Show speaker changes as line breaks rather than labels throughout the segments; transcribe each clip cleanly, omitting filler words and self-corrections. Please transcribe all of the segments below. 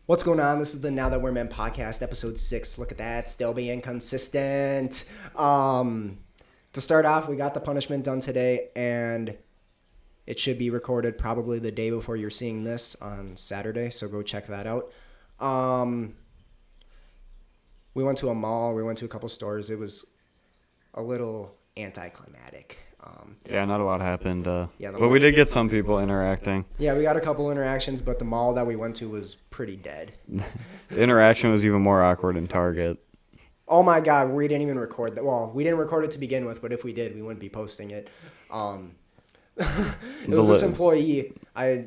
What's going on? This is the Now That We're Men podcast, episode 6. Look at that, still being consistent. To start off, we got the punishment done today, and it should be recorded probably the day before you're seeing this on Saturday, so go check that out. We went to a mall, we went to a couple stores. It was a little anticlimactic.
Yeah, not a lot happened.
Yeah,
but we did get some people interacting.
Yeah, we got a couple interactions, but the mall that we went to was pretty dead.
The interaction was even more awkward in Target.
Oh my God, we didn't even record that. Well, we didn't record it to begin with, but if we did, we wouldn't be posting it. It was this employee.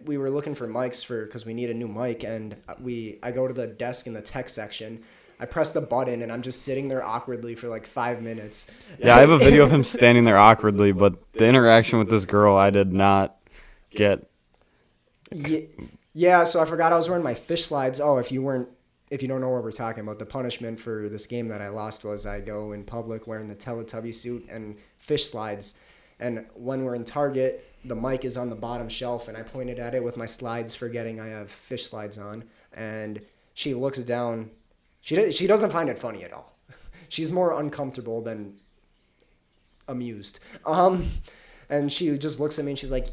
We were looking for mics because we need a new mic, and I go to the desk in the tech section. I press the button, and I'm just sitting there awkwardly for like 5 minutes.
Yeah, I have a video of him standing there awkwardly, but the interaction with this girl I did not get.
Yeah, so I forgot I was wearing my fish slides. Oh, if you don't know what we're talking about, the punishment for this game that I lost was I go in public wearing the Teletubby suit and fish slides. And when we're in Target, the mic is on the bottom shelf, and I pointed at it with my slides, forgetting I have fish slides on. And she looks down. She doesn't find it funny at all. She's more uncomfortable than amused. And she just looks at me and she's like,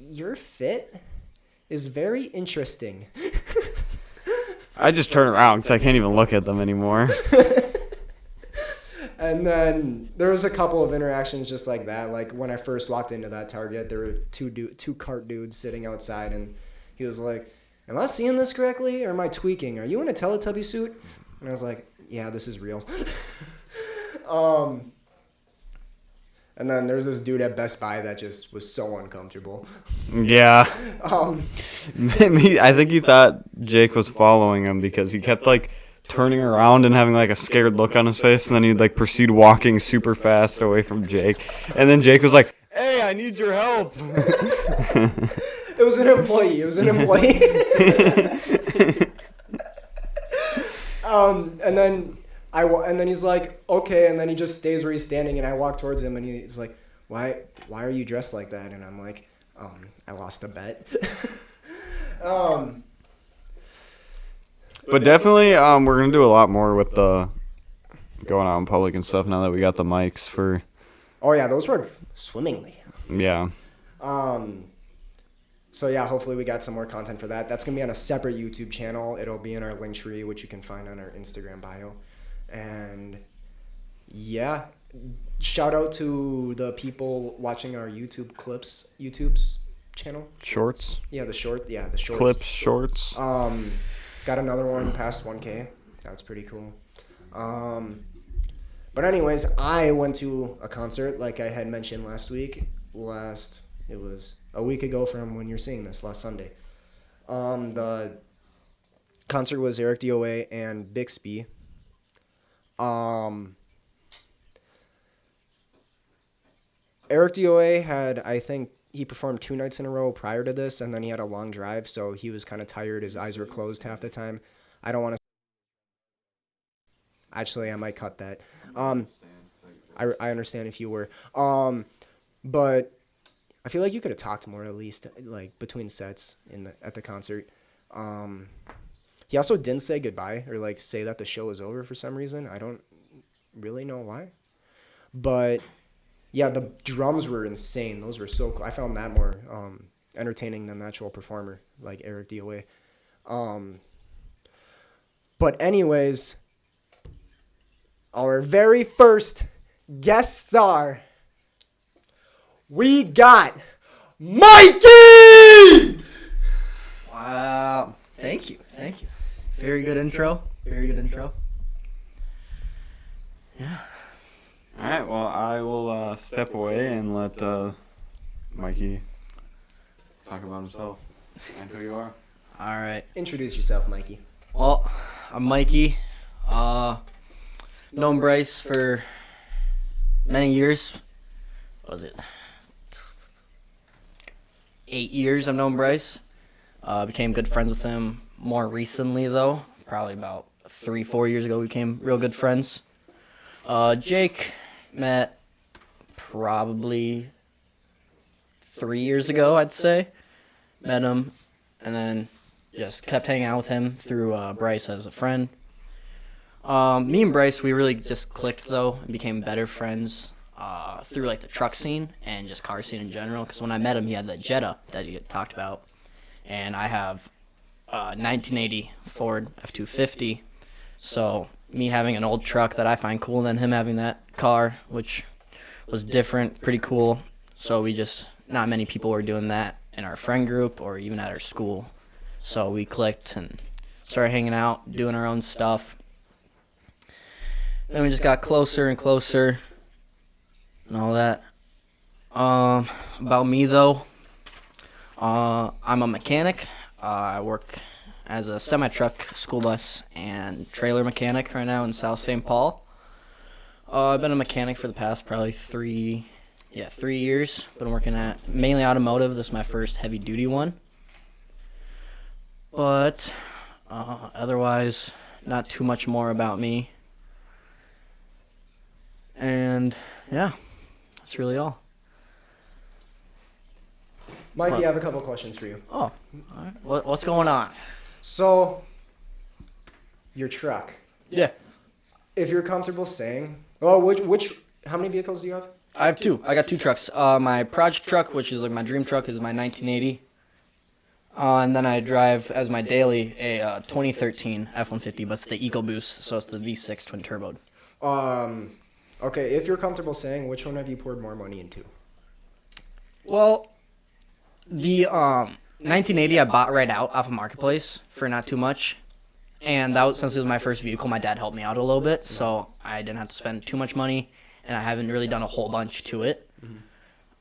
"Your fit is very interesting."
I just turn around because I can't even look at them anymore.
And then there was a couple of interactions just like that. Like when I first walked into that Target, there were two cart dudes sitting outside, and he was like, "Am I seeing this correctly, or am I tweaking? Are you in a Teletubby suit?" And I was like, "Yeah, this is real." And then there was this dude at Best Buy that just was so uncomfortable.
Yeah. I think he thought Jake was following him because he kept like turning around and having like a scared look on his face, and then he'd like proceed walking super fast away from Jake. And then Jake was like, "Hey, I need your help."
It was an employee. And then he's like, "Okay," and then he just stays where he's standing, and I walk towards him, and he's like, Why are you dressed like that?" And I'm like, "I lost a bet."
But definitely, we're gonna do a lot more with the going out in public and stuff now that we got the mics for.
Oh yeah, those work swimmingly.
Yeah.
So yeah, hopefully we got some more content for that. That's gonna be on a separate YouTube channel. It'll be in our link tree, which you can find on our Instagram bio. And yeah, shout out to the people watching our YouTube's channel.
Shorts.
Yeah, the shorts.
Clips, shorts.
Got another one past 1K. That's pretty cool. But anyways, I went to a concert like I had mentioned last week. It was a week ago from when you're seeing this, last Sunday. The concert was Eric DOA and Bixby. Eric DOA had, I think, he performed 2 nights in a row prior to this, and then he had a long drive, so he was kind of tired. His eyes were closed half the time. I don't want to... Actually, I might cut that. I understand if you were. But I feel like you could have talked more at least, like, between sets at the concert. He also didn't say goodbye or, like, say that the show was over for some reason. I don't really know why. But... yeah, the drums were insane. Those were so cool. I found that more entertaining than the actual performer, like Eric DOA. But anyways, our very first guest star, we got Mikey!
Wow. Thank you. Very good intro. Yeah.
All right, well, I will step away and let Mikey talk about himself and who you are.
All right.
Introduce yourself, Mikey.
Well, I'm Mikey. Known Bryce for many years. What was it? 8 years I've known Bryce. Became good friends with him more recently, though. Probably about 3-4 years ago we became real good friends. Jake met probably 3 years ago, I'd say. Met him, and then just kept hanging out with him through Bryce as a friend. Me and Bryce, we really just clicked though and became better friends through like the truck scene and just car scene in general. Because when I met him, he had that Jetta that he had talked about, and I have 1980 Ford F250. So me having an old truck that I find cool, and then him having that car, which was different, pretty cool. So we just, not many people were doing that in our friend group or even at our school. So we clicked and started hanging out, doing our own stuff. Then we just got closer and closer and all that. About me, though, I'm a mechanic. I work as a semi-truck, school bus, and trailer mechanic right now in South St. Paul. I've been a mechanic for the past probably 3 years. Been working at mainly automotive. This is my first heavy-duty one. But otherwise, not too much more about me. And, yeah, that's really all.
Mikey, I have a couple questions for you.
Oh, all right. What's going on?
So, your truck.
Yeah.
If you're comfortable saying, how many vehicles do you have?
I have two. I got two trucks. My project truck, which is like my dream truck, is my 1980. And then I drive as my daily a 2013 F-150, but it's the EcoBoost, so it's the V6 twin turboed.
Okay, if you're comfortable saying, which one have you poured more money into?
Well, the 1980 I bought right out off of Marketplace for not too much. And that was, since it was my first vehicle, my dad helped me out a little bit, so I didn't have to spend too much money, and I haven't really done a whole bunch to it.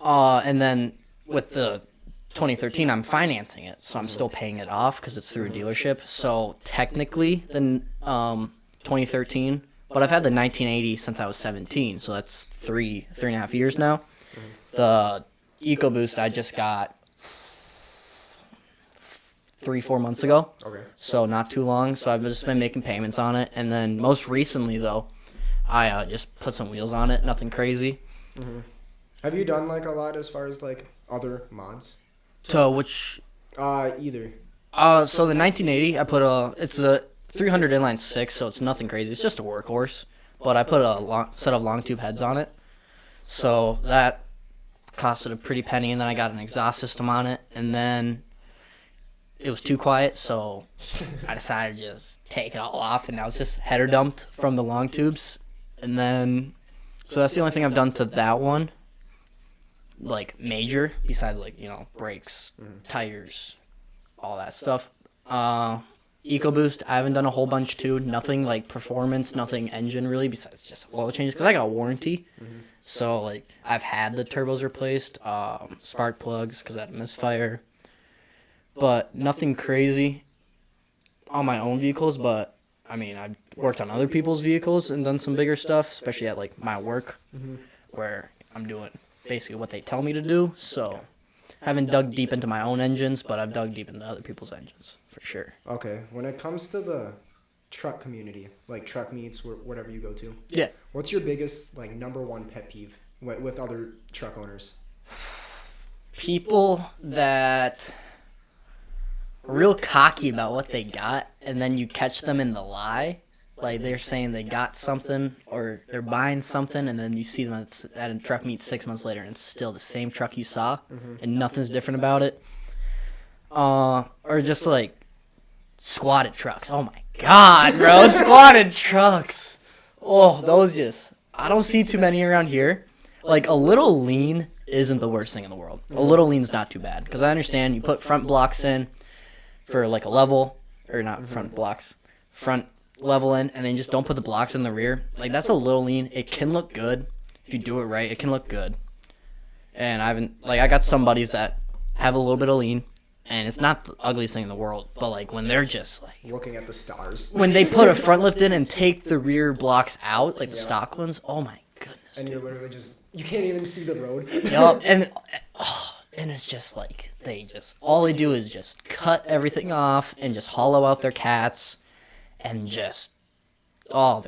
And then with the 2013, I'm financing it, so I'm still paying it off because it's through a dealership. So technically, the 2013, but I've had the 1980 since I was 17, so that's three and a half years now. The EcoBoost I just got 3-4 months ago.
Okay.
So not too long. So I've just been making payments on it. And then most recently, though, I just put some wheels on it. Nothing crazy.
Have you done like a lot as far as like other mods?
To which?
Either.
So the 1980, it's a 300 inline 6, so it's nothing crazy. It's just a workhorse. But I put a set of long tube heads on it. So that costed a pretty penny. And then I got an exhaust system on it. And then it was too quiet, so I decided to just take it all off, and now it's just header dumped from the long tubes. And then, so that's the only thing I've done to that one, like major, besides like, brakes, tires, all that stuff. EcoBoost, I haven't done a whole bunch too. Nothing like performance, nothing engine really, besides just oil changes, because I got a warranty. So like I've had the turbos replaced, spark plugs because I had a misfire. But nothing crazy on my own vehicles. But, I mean, I've worked on other people's vehicles and done some bigger stuff, especially at, like, my work, where I'm doing basically what they tell me to do. So, I haven't dug deep into my own engines, but I've dug deep into other people's engines, for sure.
Okay. When it comes to the truck community, like truck meets, whatever you go to.
Yeah.
What's your biggest, like, number one pet peeve with other truck owners?
People that real cocky about what they got, and then you catch them in the lie. Like, they're saying they got something, or they're buying something, and then you see them at a truck meet 6 months later, and it's still the same truck you saw, and nothing's different about it. Or just, like, squatted trucks. Oh, my God, bro. Squatted trucks. Oh, those just... I don't see too many around here. Like, a little lean isn't the worst thing in the world. A little lean's not too bad, because I understand you put front blocks in for like a level, or not front blocks, front level in, and then just don't put the blocks in the rear. Like, that's a little lean. It can look good. If you do it right, it can look good. And I got some buddies that have a little bit of lean, and it's not the ugliest thing in the world, but like when they're just like
looking at the stars.
When they put a front lift in and take the rear blocks out, like the stock ones, oh my goodness.
And you're literally you can't even see the road.
Yup, and it's just like, all they do is just cut everything off and just hollow out their cats and just, I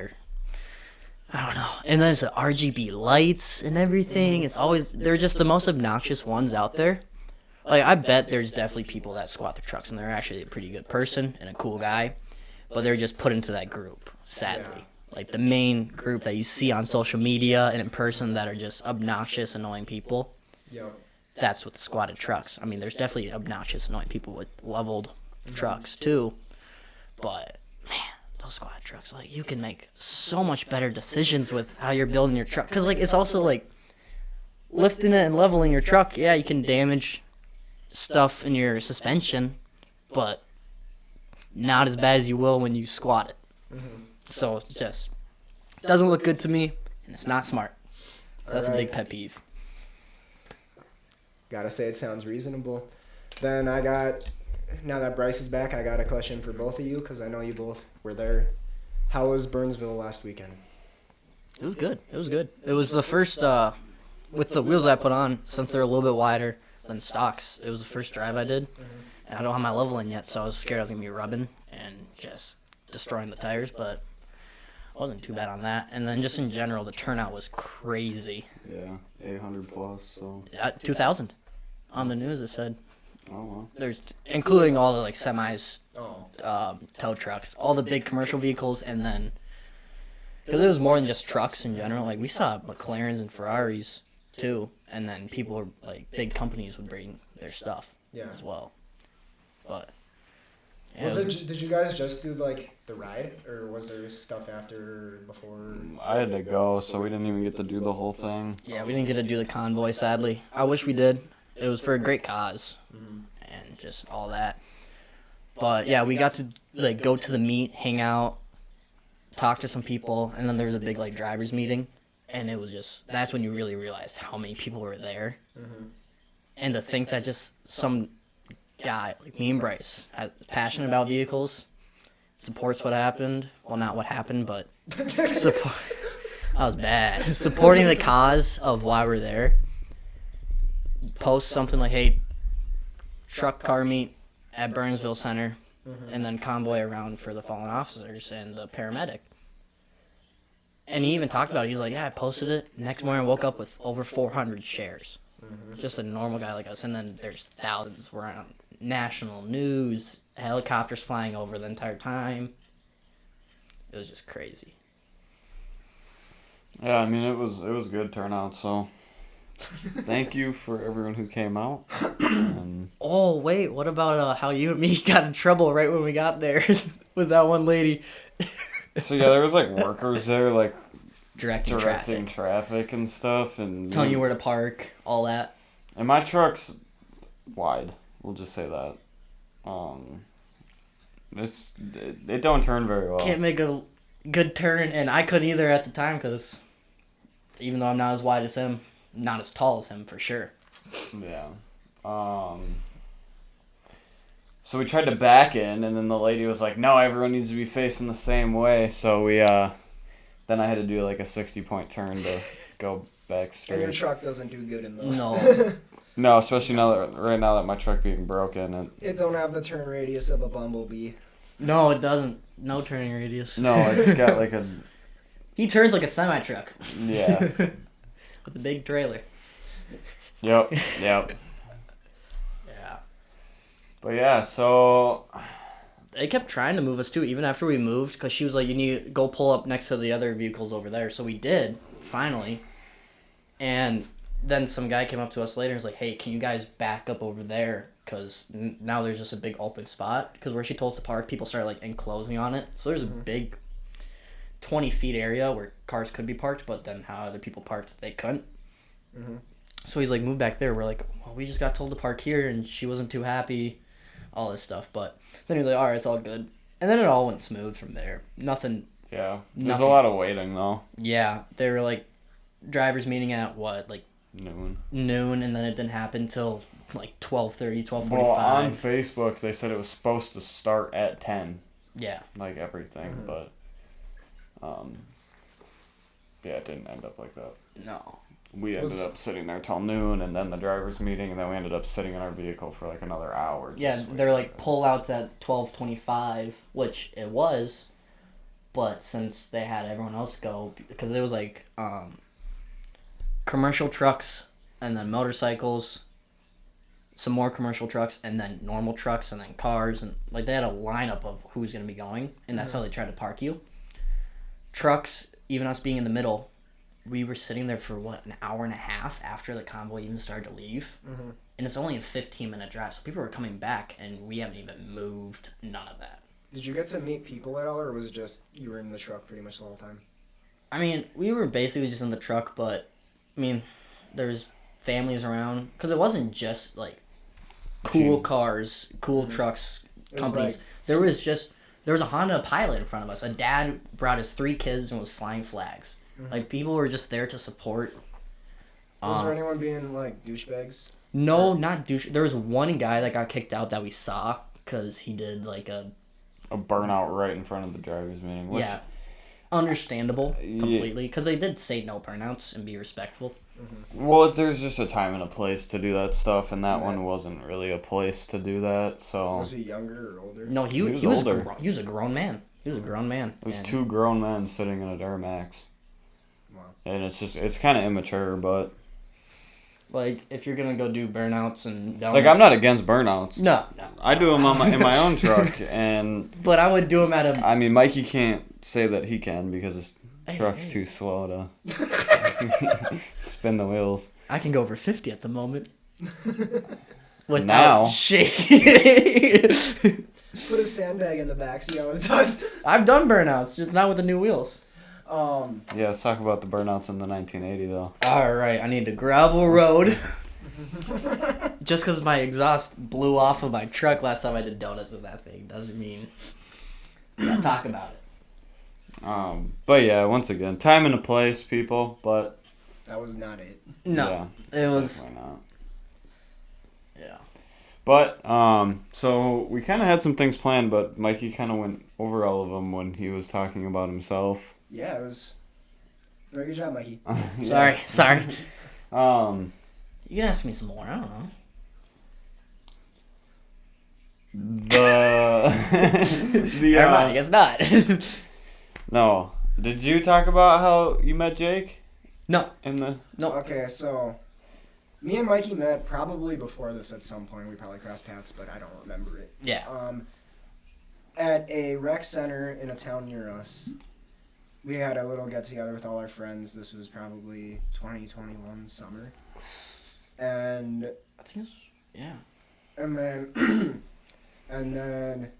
don't know. And there's the RGB lights and everything. They're just the most obnoxious ones out there. Like, I bet there's definitely people that squat their trucks, and they're actually a pretty good person and a cool guy, but they're just put into that group, sadly.
Yeah.
Like, the main group that you see on social media and in person that are just obnoxious, annoying people,
Yep.
that's with squatted trucks. I mean, there's definitely obnoxious, annoying people with leveled trucks, too, but, man, those squatted trucks, like, you can make so much better decisions with how you're building your truck, because, like, it's also, like, lifting it and leveling your truck, yeah, you can damage stuff in your suspension, but not as bad as you will when you squat it. So it just doesn't look good to me, and it's not smart. So that's a big pet peeve.
Gotta say it sounds reasonable. Then now that Bryce is back, I got a question for both of you because I know you both were there. How was Burnsville last weekend?
It was good. It was good. It was the first, with the wheels I put on, since they're a little bit wider than stocks, it was the first drive I did. And I don't have my leveling yet, so I was scared I was going to be rubbing and just destroying the tires, but it wasn't too bad on that. And then just in general, the turnout was crazy.
Yeah, 800 plus. So.
2,000 on the news, it said.
Oh well.
There's, including all the, like, semis,
Oh.
tow trucks, all the big commercial vehicles, and then, because it was more than just trucks in general. Like, we saw McLarens and Ferraris, too, and then people were, like, big companies would bring their stuff as well. But yeah,
Did you guys just do like the ride, or was there stuff after before?
I had to go, so we didn't even get to do the whole thing.
yeah, we didn't get to do the convoy, sadly. I wish we did. It was for a great cause and just all that. But yeah, we got to like go to the meet, hang out, talk to some people, and then there was a big like drivers meeting, and it was just that's when you really realized how many people were there, and to think that just some guy like me and Bryce, passionate about vehicles, supports what happened. Well, not what happened, but support. That was bad. Supporting the cause of why we're there. Post something like, "Hey, truck car meet at Burnsville Center," and then convoy around for the fallen officers and the paramedic. And he even talked about it. He's like, "Yeah, I posted it. Next morning, I woke up with over 400 shares." Just a normal guy like us, and then there's thousands. We're on national news, helicopters flying over the entire time. It was just crazy.
Yeah, I mean it was good turnout. So thank you for everyone who came out. And
Oh wait, what about how you and me got in trouble right when we got there with that one lady
so yeah, there was like workers there, like
directing
traffic and stuff, and
telling you where to park, all that.
And my truck's wide. We'll just say that. It don't turn very well.
Can't make a good turn, and I couldn't either at the time because even though I'm not as wide as him, not as tall as him for sure.
Yeah. So we tried to back in, and then the lady was like, "No, everyone needs to be facing the same way." So we then I had to do like a 60-point turn to go back straight.
And your truck doesn't do good in those.
No.
No, especially right now that my truck being broken.
It don't have the turn radius of a Bumblebee.
No, it doesn't. No turning radius.
No, it's got like a
He turns like a semi truck.
yeah.
With a big trailer.
Yep.
Yeah.
But yeah, so
They kept trying to move us too, even after we moved, because she was like, "You need to go pull up next to the other vehicles over there." So we did, finally. And then some guy came up to us later and was like, "Hey, can you guys back up over there? Because now there's just a big open spot." Because where she told us to park, people started like enclosing on it. So there's a big 20 feet area where cars could be parked, but then how other people parked, they couldn't. So he's like, "Move back there." We're like, "Well, we just got told to park here," and she wasn't too happy, all this stuff. But then he was like, "All right, it's all good." And then it all went smooth from there. Nothing.
yeah, there's a lot of waiting though.
Yeah, they were like drivers meeting at what, like noon, and then it didn't happen till like 12:30, 12:45.
Well, on Facebook they said it was supposed to start at 10.
Yeah.
Like everything, but yeah, it didn't end up like that.
No.
We ended up sitting there till noon, and then the drivers meeting, and then we ended up sitting in our vehicle for like another hour.
Yeah, they're like pullouts at 12:25, which it was, but since they had everyone else go, because it was like commercial trucks and then motorcycles, some more commercial trucks, and then normal trucks, and then cars, and like they had a lineup of who's gonna be going, and that's how they tried to park you. Trucks, even us being in the middle, we were sitting there for an hour and a half after the convoy even started to leave, and it's only a 15-minute drive, so people were coming back, and we haven't even moved. None of that.
Did you get to meet people at all, or was it just you were in the truck pretty much the whole time?
I mean, we were basically just in the truck, but I mean, there's families around because it wasn't just like cool cars, cool trucks, companies. There was a Honda Pilot in front of us. A dad brought his 3 kids and was flying flags. Like, people were just there to support.
Was there anyone being like douchebags?
No, not douche. There was one guy that got kicked out that we saw because he did like a
burnout right in front of the drivers' meeting. Which,
yeah, understandable completely because they did say no burnouts and be respectful.
Well, there's just a time and a place to do that stuff, and that one wasn't really a place to do that. So
was he younger or older?
No, he was older. He was a grown man. He was a grown man.
It was 2 grown men sitting in a Duramax.
Wow.
And it's kind of immature, but
like if you're gonna go do burnouts and donuts,
like I'm not against burnouts.
No.
I do them in my own truck, and
but I would do them at a.
I mean, Mikey can't say that he can because his truck's too slow to spin the wheels.
I can go over 50 at the moment. Without
Now.
shaking.
Put a sandbag in the back, see how it does.
I've done burnouts, just not with the new wheels.
Yeah, let's talk about the burnouts in the 1980 though.
All right, I need a gravel road. Just because my exhaust blew off of my truck last time I did donuts in that thing doesn't mean we gotta talk about it.
But yeah, once again, time and a place, people. But
that was not it.
No,
yeah,
it was.
Definitely not.
Yeah.
But so we kind of had some things planned, but Mikey kind of went over all of them when he was talking about himself.
Yeah, it was. Very good job, Mikey.
Yeah. Sorry.
You
can ask me some more. I don't know.
Never
mind, I guess not.
No. Did you talk about how you met Jake?
No.
No.
Okay, so me and Mikey met probably before this at some point. We probably crossed paths, but I don't remember it.
Yeah.
At a rec center in a town near us. We had a little get-together with all our friends. This was probably 2021 summer. And
I think it's, yeah.
And then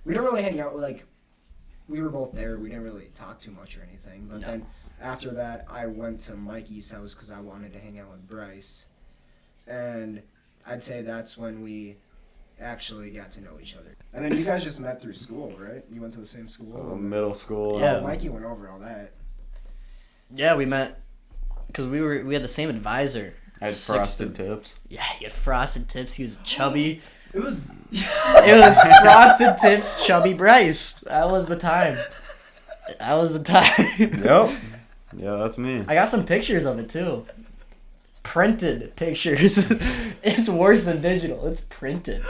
we didn't really hang out. Like, we were both there. We didn't really talk too much or anything. But then after that, I went to Mikey's house because I wanted to hang out with Bryce. And I'd say that's when we actually got to know each other. And then you guys just met through school, right? You went to the same school?
Middle school.
Yeah.
Mikey went over all that.
Yeah, we met because we had the same advisor.
I had frosted tips.
Yeah, he had frosted tips. He was chubby.
It was
frosted tips, chubby Bryce. That was the time.
Yep. Yeah, that's me.
I got some pictures of it too. Printed pictures. It's worse than digital. It's printed.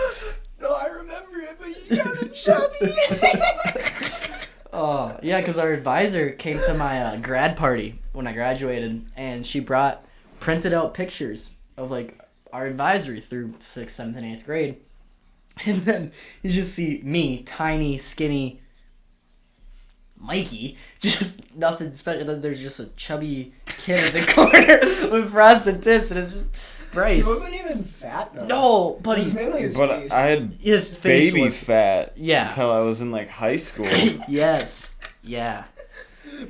No, I remember it, but you got him chubby.
Oh, yeah, because our advisor came to my grad party when I graduated, and she brought printed out pictures of like our advisory through 6th, 7th, and 8th grade. And then you just see me, tiny, skinny Mikey, just nothing special. Then there's just a chubby kid in the corner with frosted tips, and it's just Bryce.
He wasn't even fat, though.
No, but
It was mainly his
But
face.
I had
his face
baby
was
fat
Yeah.
until I was in like high school.
Yes, yeah.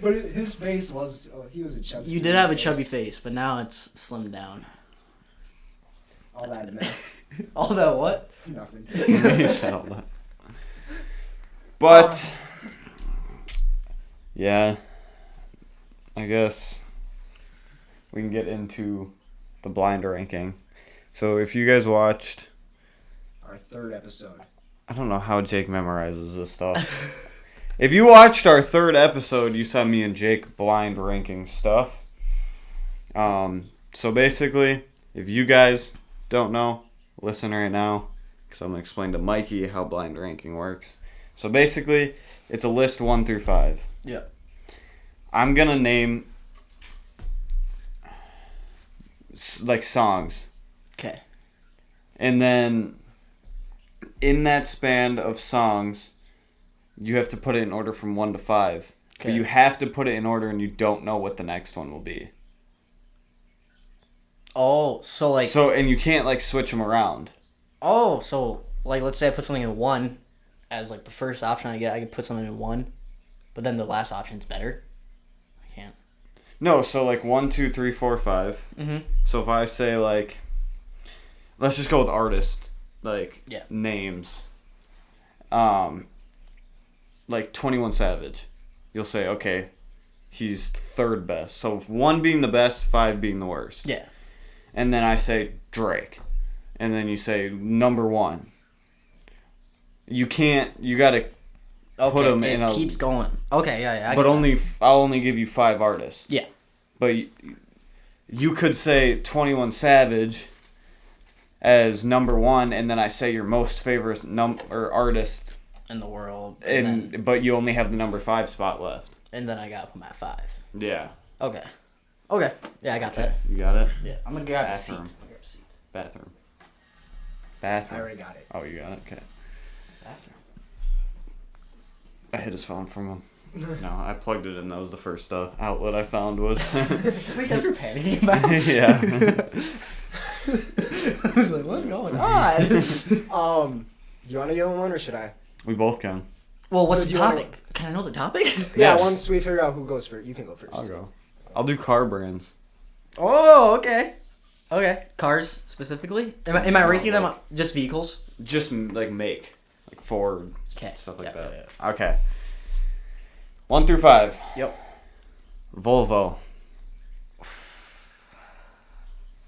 But his face was... Oh, he was a chubby.
You did have a chubby face, but now it's slimmed down.
All that meant
All that what?
nothing.
But yeah, I guess we can get into the blind ranking. So if you guys watched,
Our 3rd episode.
I don't know how Jake memorizes this stuff. If you watched our 3rd episode, you saw me and Jake blind ranking stuff. So basically, if you guys don't know, listen right now, because I'm going to explain to Mikey how blind ranking works. So basically, it's a list 1 through 5.
Yeah.
I'm going to name like songs.
Okay.
And then in that span of songs, you have to put it in order from 1 to 5.
Okay.
But you have to put it in order and you don't know what the next one will be.
Oh, so like...
So, and you can't like switch them around.
Oh, so like let's say I put something in 1 as like the first option I get. I could put something in 1, but then the last option's better. I can't.
No, so like 1, 2, 3, 4, 5.
Mm-hmm.
So if I say like, let's just go with artist, like
Yeah.
names. Like 21 Savage. You'll say, okay, he's third best. So 1 being the best, 5 being the worst.
Yeah.
And then I say Drake. And then you say number 1. You can't, you gotta
Okay,
put them
it
in a...
keeps going. Okay, yeah. I
But
get
only, I'll only give you 5 artists.
that. Yeah.
But you could say 21 Savage as number 1, and then I say your most favorite artist,
In the world.
but you only have the number 5 spot left.
And then I gotta put my 5.
Yeah.
Okay. Yeah, I got that.
You got it?
Yeah. I'm gonna grab
Bathroom.
a seat. I'm gonna grab a seat.
Bathroom.
I
Bathroom.
already got it.
Oh, you got it? Okay.
Bathroom.
I hit his phone from him. No, I plugged it in. That was the first outlet I found was...
Wait, that's what we're panicking about?
Yeah.
I was like, what's going on?
You want to get one or should I?
We both can.
Well, what's
Do
the
you wanna-
topic? Can I know the topic?
Yeah,
Yes.
once we figure out who goes first, you can go first.
I'll go. I'll do car brands.
Oh, okay. Okay. Cars, specifically? Am I ranking them just vehicles?
Just like make. Like Ford,
Okay.
stuff like
Yeah,
that.
yeah,
Okay. 1 through 5.
Yep.
Volvo.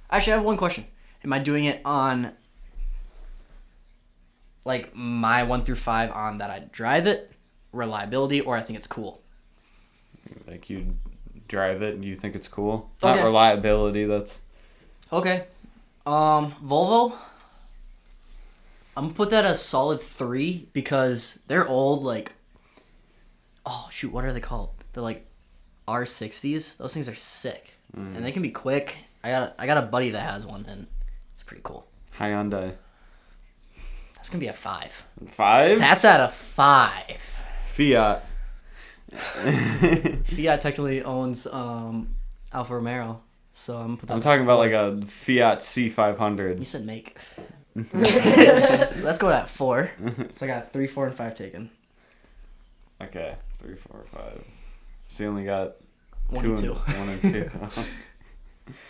Actually, I have one question. Am I doing it on, like, my 1 through 5 on that I drive it, reliability, or I think it's cool?
Like you drive it and you think it's cool.
Okay.
Not reliability, that's...
Okay. Volvo, I'm gonna put that a solid 3 because they're old, like, oh shoot, what are they called? They're like R60s. Those things are sick, and they can be quick. I got a buddy that has one, and it's pretty cool.
Hyundai.
That's gonna be a 5.
5?
That's at a 5.
Fiat.
Fiat technically owns Alfa Romeo, so I'm gonna put that.
I'm
at
talking about
4.
like a Fiat
You
C500.
said make. So let's go at 4. So I got 3, 4, and 5 taken.
Okay. 3, 4, 5. So you only got
1
2
and 2.
1 and 2.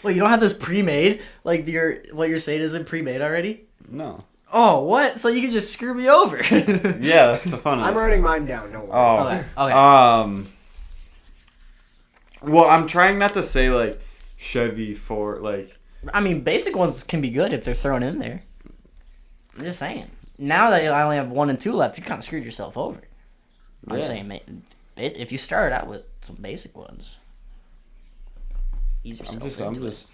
Wait, you don't have this pre-made? Like what you're saying isn't pre-made already?
No.
Oh, what? So you can just screw me over?
Yeah, that's the fun of
I'm
it.
writing mine down. Don't worry.
Oh.
Okay.
Well, I'm trying not to say like Chevy for like.
I mean, basic ones can be good if they're thrown in there. I'm just saying. Now that I only have 1 and 2 left, you kind of screwed yourself over. I'm
Yeah.
saying, if you start out with some basic ones, ease yourself
I'm
into
just
it.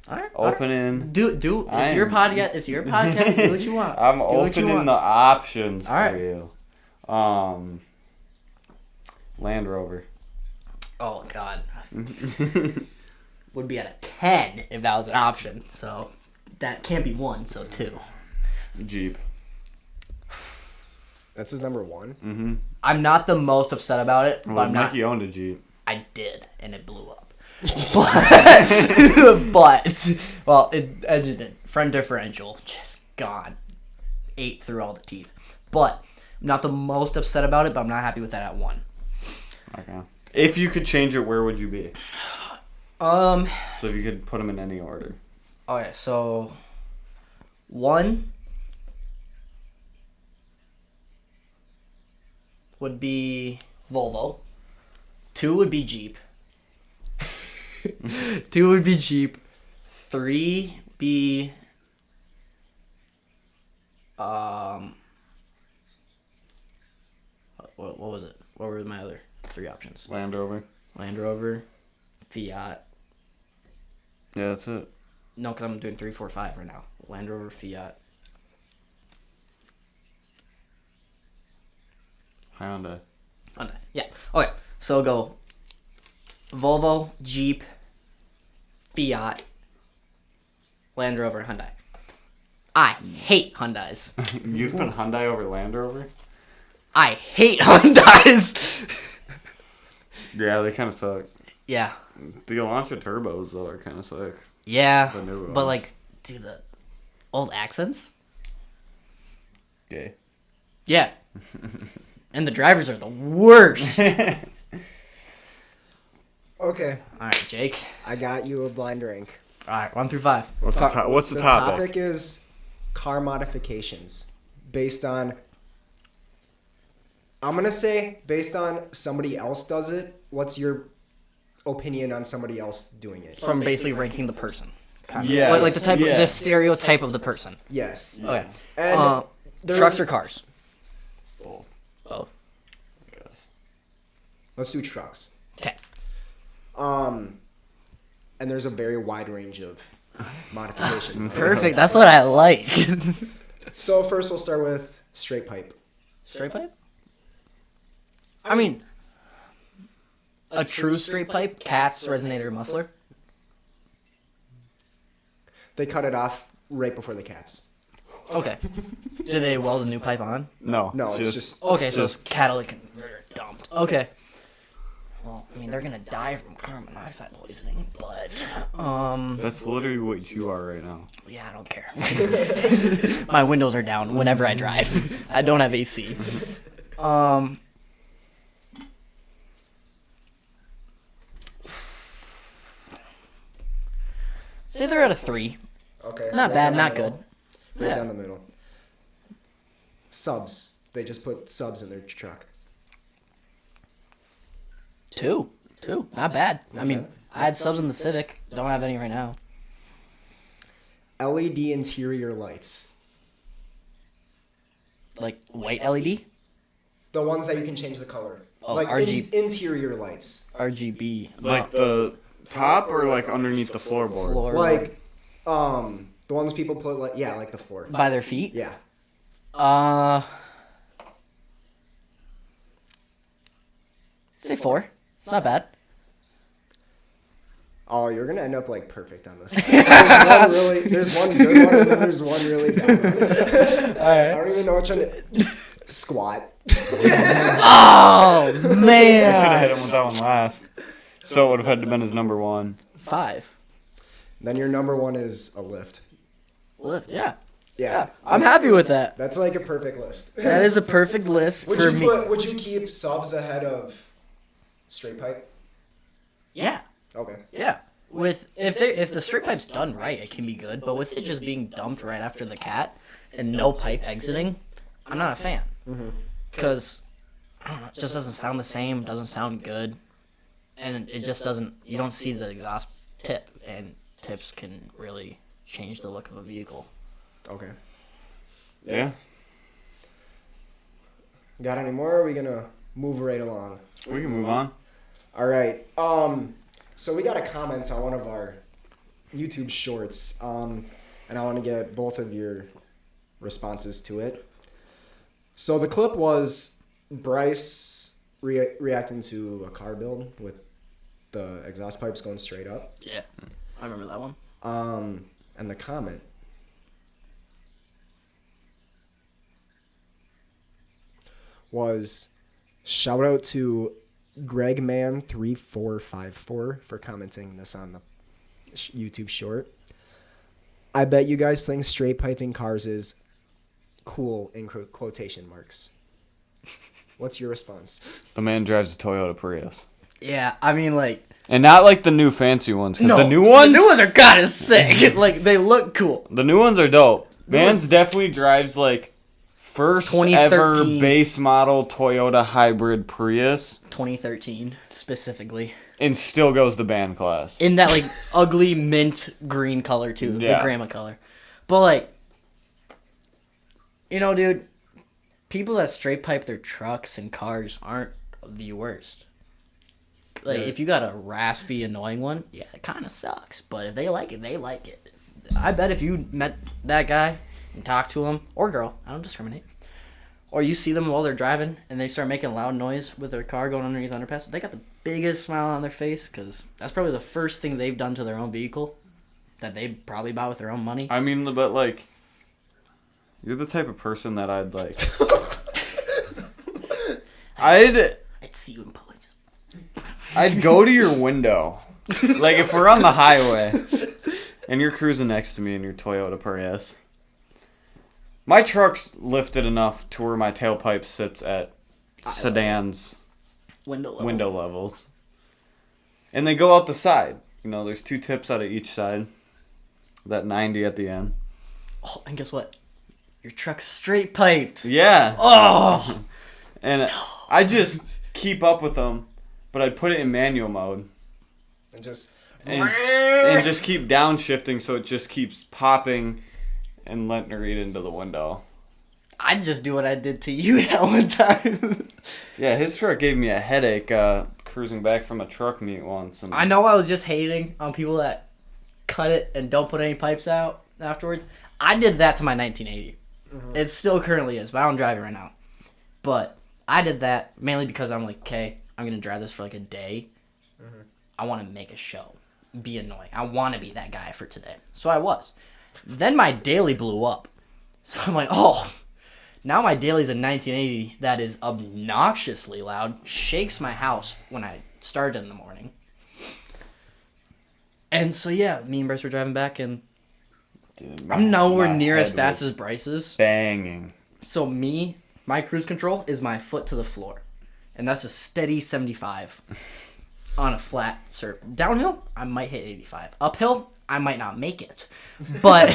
All right.
opening.
Do it's your podcast. It's your podcast. Do what you want.
I'm
Do what you
opening
want.
the options
All right.
for you. Land Rover.
Oh God. Would be at a 10 if that was an option. So that can't be 1. So 2.
Jeep.
That's his number 1.
Mm-hmm.
I'm not the most upset about it, but
Well,
I'm not.
Mikey owned a Jeep.
I did, and it blew up. but well, engine front differential just gone, ate through all the teeth. But I'm not the most upset about it, but I'm not happy with that at 1.
Okay. If you could change it, where would you be?
Um.
So if you could put them in any order.
Okay, so 1 would be Volvo. 2 would be Jeep. 2 would be Jeep. 3 be what was it? What were my other 3 options?
Land Rover.
Land Rover, Fiat.
Yeah, that's it.
No, because I'm doing 3, 4, 5 right now. Land Rover, Fiat.
Hyundai.
Hyundai. Yeah. Okay. So go Volvo, Jeep, Fiat, Land Rover, Hyundai. I hate Hyundais.
You'd put Hyundai over Land Rover?
I hate Hyundais.
Yeah, they kind of suck.
Yeah.
The Elantra turbos though are kind of sick.
Yeah.
The new
But
ones.
like, dude, the old accents.
Gay.
Yeah. And the drivers are the worst.
Okay.
All right, Jake.
I got you a blind rank.
All right, 1 through 5.
What's the topic?
The topic is car modifications based on. I'm gonna say based on somebody else does it. What's your opinion on somebody else doing it?
So I'm basically ranking the person. Kind of.
Yes,
Like the type,
yes.
the stereotype of the person.
Yes.
Okay.
And there's-
Trucks or cars?
Both.
Both.
Yes.
Let's do trucks.
Okay.
And there's a very wide range of modifications.
Perfect. That's what I like.
So first we'll start with straight pipe.
Straight pipe? I mean, a true straight pipe, cats, resonator, muffler.
They cut it off right before the cats.
Okay. Do they weld a new pipe on?
No.
No, it's just
Okay, so it's catalytic converter dumped. Okay. Well, I mean, they're gonna die from carbon monoxide poisoning, but
That's literally what you are right now.
yeah, I don't care. My windows are down whenever I drive. I don't have AC. Say they're at a 3.
okay.
Not
Right
bad,
down
not
the middle.
good.
Right
Yeah.
down the middle. Subs. They just put subs in their truck.
2. Not bad. I mean, I had subs in the Civic. Don't have any right now.
LED interior lights.
Like white LED?
The ones that you can change the color.
Oh,
like
RG.
interior lights.
RGB.
Like the top or like underneath the floorboard?
Floor.
Like, the ones people put like like the floor.
By their feet?
Yeah.
Say 4. It's not bad.
Oh, you're gonna end up like perfect on this. There's one good one and then there's one really bad one. I don't even know which one. Squat.
Oh,
I should have
man.
hit him with that one last. So it would have had to been his number 1.
5.
Then your number one is a lift.
Lift, yeah.
Yeah.
I'm happy with that.
That's like a perfect list.
That is a perfect list for me.
Would you keep subs ahead of straight pipe?
Yeah.
Okay.
Yeah. With if the straight pipe's done right, it can be good. But with it just being dumped right after the cat and no pipe exiting, I'm not a fan. Because I don't know, it just doesn't sound the same. Doesn't sound good, and it just doesn't. You don't see the exhaust tip, and tips can really change the look of a vehicle.
Okay.
Yeah.
Got any more? Or are we gonna move right along?
We can move on.
All right. So we got a comment on one of our YouTube shorts, and I want to get both of your responses to it. So the clip was Bryce reacting to a car build with the exhaust pipes going straight up.
Yeah, I remember that one.
And the comment was shout out to Gregman3454 for commenting this on the YouTube short. I bet you guys think straight piping cars is cool in quotation marks. What's your response?
The man drives a Toyota Prius.
Yeah, I mean like.
And not like the new fancy ones, because
No,
the new ones
are kind of sick. Like they look cool.
the new ones are dope. Man's definitely drives like first ever
2013.
base model Toyota hybrid Prius
2013 specifically.
and still goes the band class.
In that like ugly mint green color too,
Yeah.
the grandma color. But like, you know, dude, people that straight pipe their trucks and cars aren't the worst. Like, if you got a raspy, annoying one, yeah, it kind of sucks. But if they like it, they like it. I bet if you met that guy and talked to him, or girl, I don't discriminate, or you see them while they're driving and they start making loud noise with their car going underneath underpass, they got the biggest smile on their face because that's probably the first thing they've done to their own vehicle that they probably bought with their own money.
I mean, but like, You're the type of person that I'd like.
I'd see you in public.
I'd go to your window. Like, if we're on the highway and you're cruising next to me in your Toyota Prius. My truck's lifted enough to where my tailpipe sits at sedan's window levels. And they go out the side. You know, there's 2 tips out of each side. That 90 at the end.
Oh, and guess what? Your truck's straight piped.
Yeah.
Oh!
And I just keep up with them, but I'd put it in manual mode.
And just...
And just keep downshifting so it just keeps popping and letting her eat into the window.
I'd just do what I did to you that one time.
Yeah, his truck gave me a headache cruising back from a truck meet once. And
I know I was just hating on people that cut it and don't put any pipes out afterwards. I did that to my 1980. Mm-hmm. It still currently is, but I don't drive it right now. But I did that mainly because I'm like, okay, I'm going to drive this for like a day. Mm-hmm. I want to make a show. Be annoying. I want to be that guy for today. So I was. Then my daily blew up. So I'm like, oh, now my daily's a 1980 that is obnoxiously loud, shakes my house when I start in the morning. And so, yeah, me and Bryce were driving back, and dude, I'm nowhere near as fast as Bryce's.
Banging.
So my cruise control is my foot to the floor. And that's a steady 75 on a flat surface. Downhill, I might hit 85. Uphill, I might not make it. But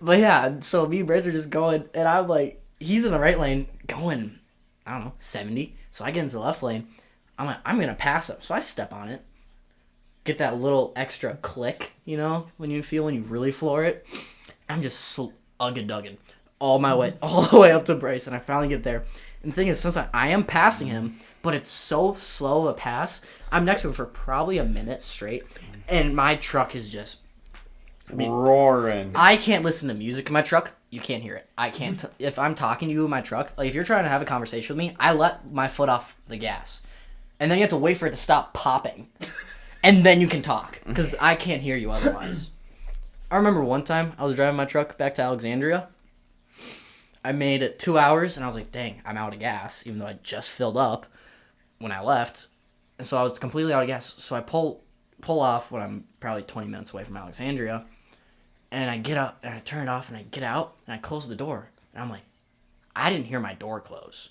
but yeah, so me and Bryce are just going, and I'm like, he's in the right lane going, I don't know, 70. So I get into the left lane. I'm like, I'm going to pass him. So I step on it. Get that little extra click, you know, when you really floor it. I'm just ugga-dugging all the way up to Bryce, and I finally get there. And the thing is, since I am passing him, but it's so slow a pass, I'm next to him for probably a minute straight, and my truck is just
roaring.
I can't listen to music in my truck. You can't hear it. I can't. If I'm talking to you in my truck, like if you're trying to have a conversation with me, I let my foot off the gas, and then you have to wait for it to stop popping, and then you can talk, because I can't hear you otherwise. I remember one time I was driving my truck back to Alexandria. I made it 2 hours, and I was like, dang, I'm out of gas, even though I just filled up when I left. And so I was completely out of gas. So I pull off when I'm probably 20 minutes away from Alexandria, and I get up, and I turn it off, and I get out, and I close the door. And I'm like, I didn't hear my door close.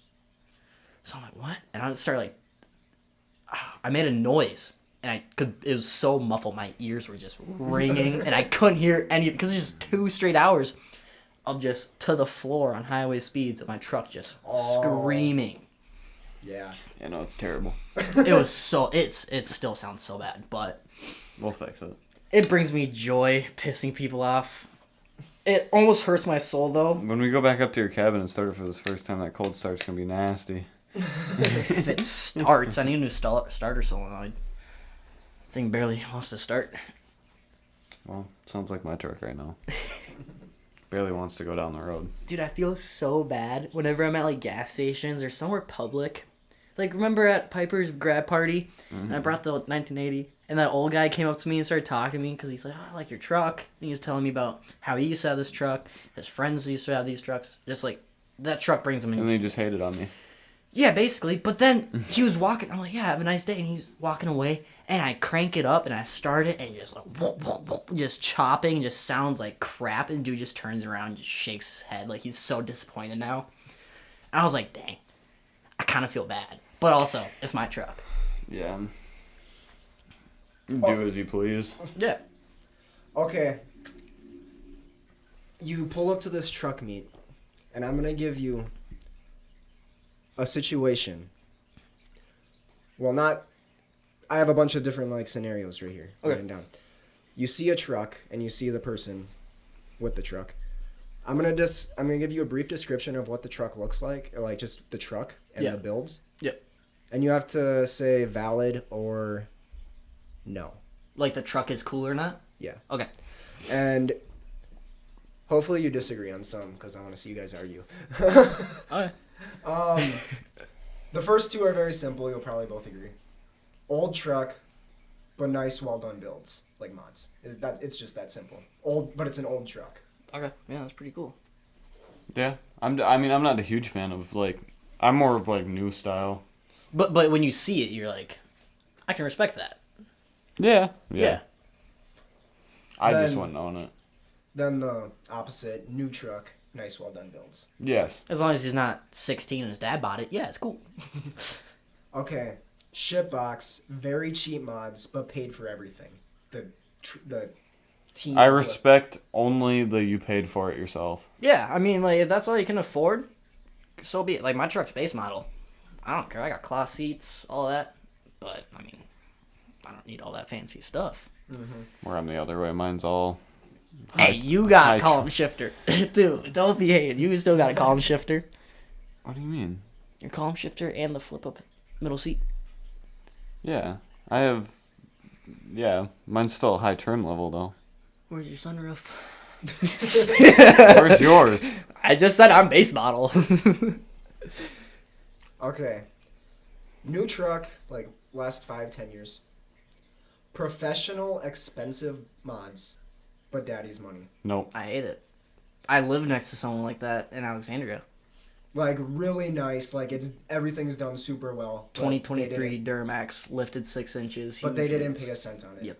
So I'm like, what? And I start like, I made a noise. And it was so muffled, my ears were just ringing, and I couldn't hear any, because it was just 2 straight hours of just to the floor on highway speeds of my truck just screaming.
Yeah.
Yeah, no, it's terrible.
It was it still sounds so bad, but
we'll fix it.
It brings me joy pissing people off. It almost hurts my soul, though.
When we go back up to your cabin and start it for this first time, that cold start's going to be nasty.
If it starts, I need a new starter solenoid. Thing barely wants to start.
Well, sounds like my truck right now. Barely wants to go down the road.
Dude, I feel so bad whenever I'm at like gas stations or somewhere public. Like, remember at Piper's grad party? Mm-hmm. And I brought the 1980, and that old guy came up to me and started talking to me because he's like, oh, I like your truck. And he was telling me about how he used to have this truck, his friends used to have these trucks. Just like, that truck brings him in.
And then he just hated on me.
Yeah, basically. But then he was walking. I'm like, yeah, have a nice day. And he's walking away. And I crank it up and I start it and just like, whoop, whoop, whoop, just chopping, just sounds like crap. And dude just turns around and just shakes his head like he's so disappointed now. And I was like, dang, I kind of feel bad. But also, it's my truck.
Yeah. Do as you please.
Yeah.
Okay. You pull up to this truck meet, and I'm going to give you a situation. Well, not... I have a bunch of different like scenarios right here written down. You see a truck and you see the person with the truck. I'm gonna give you a brief description of what the truck looks like, or like just the truck and the builds.
Yep.
And you have to say valid or no.
Like the truck is cool or not?
Yeah.
Okay.
And hopefully you disagree on some, because I want to see you guys argue.
Okay.
The first two are very simple. You'll probably both agree. Old truck, but nice, well done builds like mods. It's just that simple. Old, but it's an old truck.
Okay, yeah, that's pretty cool.
Yeah, I'm not a huge fan of like. I'm more of like new style.
But when you see it, you're like, I can respect that.
Yeah.
Yeah.
I just
Then-
wouldn't own it.
Then the opposite, new truck, nice, well done builds.
Yes.
As long as he's not 16 and his dad bought it, yeah, it's cool.
Okay, shipbox, very cheap mods, but paid for everything. The team.
I respect only the you paid for it yourself.
Yeah, I mean, like, if that's all you can afford, so be it. Like, my truck's base model. I don't care. I got cloth seats, all that. But, I mean, I don't need all that fancy stuff.
We're on the other way. Mine's all.
Hey, you got
high
a column shifter. Dude, don't be hating. You still got a column shifter.
What do you mean?
Your column shifter and the flip-up middle seat.
Yeah, I have. Yeah, mine's still a high trim level though.
Where's your sunroof?
Where's yours?
I just said I'm base model.
Okay, new truck, like last 5-10 years. Professional, expensive mods, but daddy's money.
Nope.
I hate it. I live next to someone like that in Alexandria.
Like really nice, like everything's done super well. but they
2023
didn't-
Duramax, lifted 6 inches.
But they
huge
didn't
wheels.
pay a cent on it.
Yep.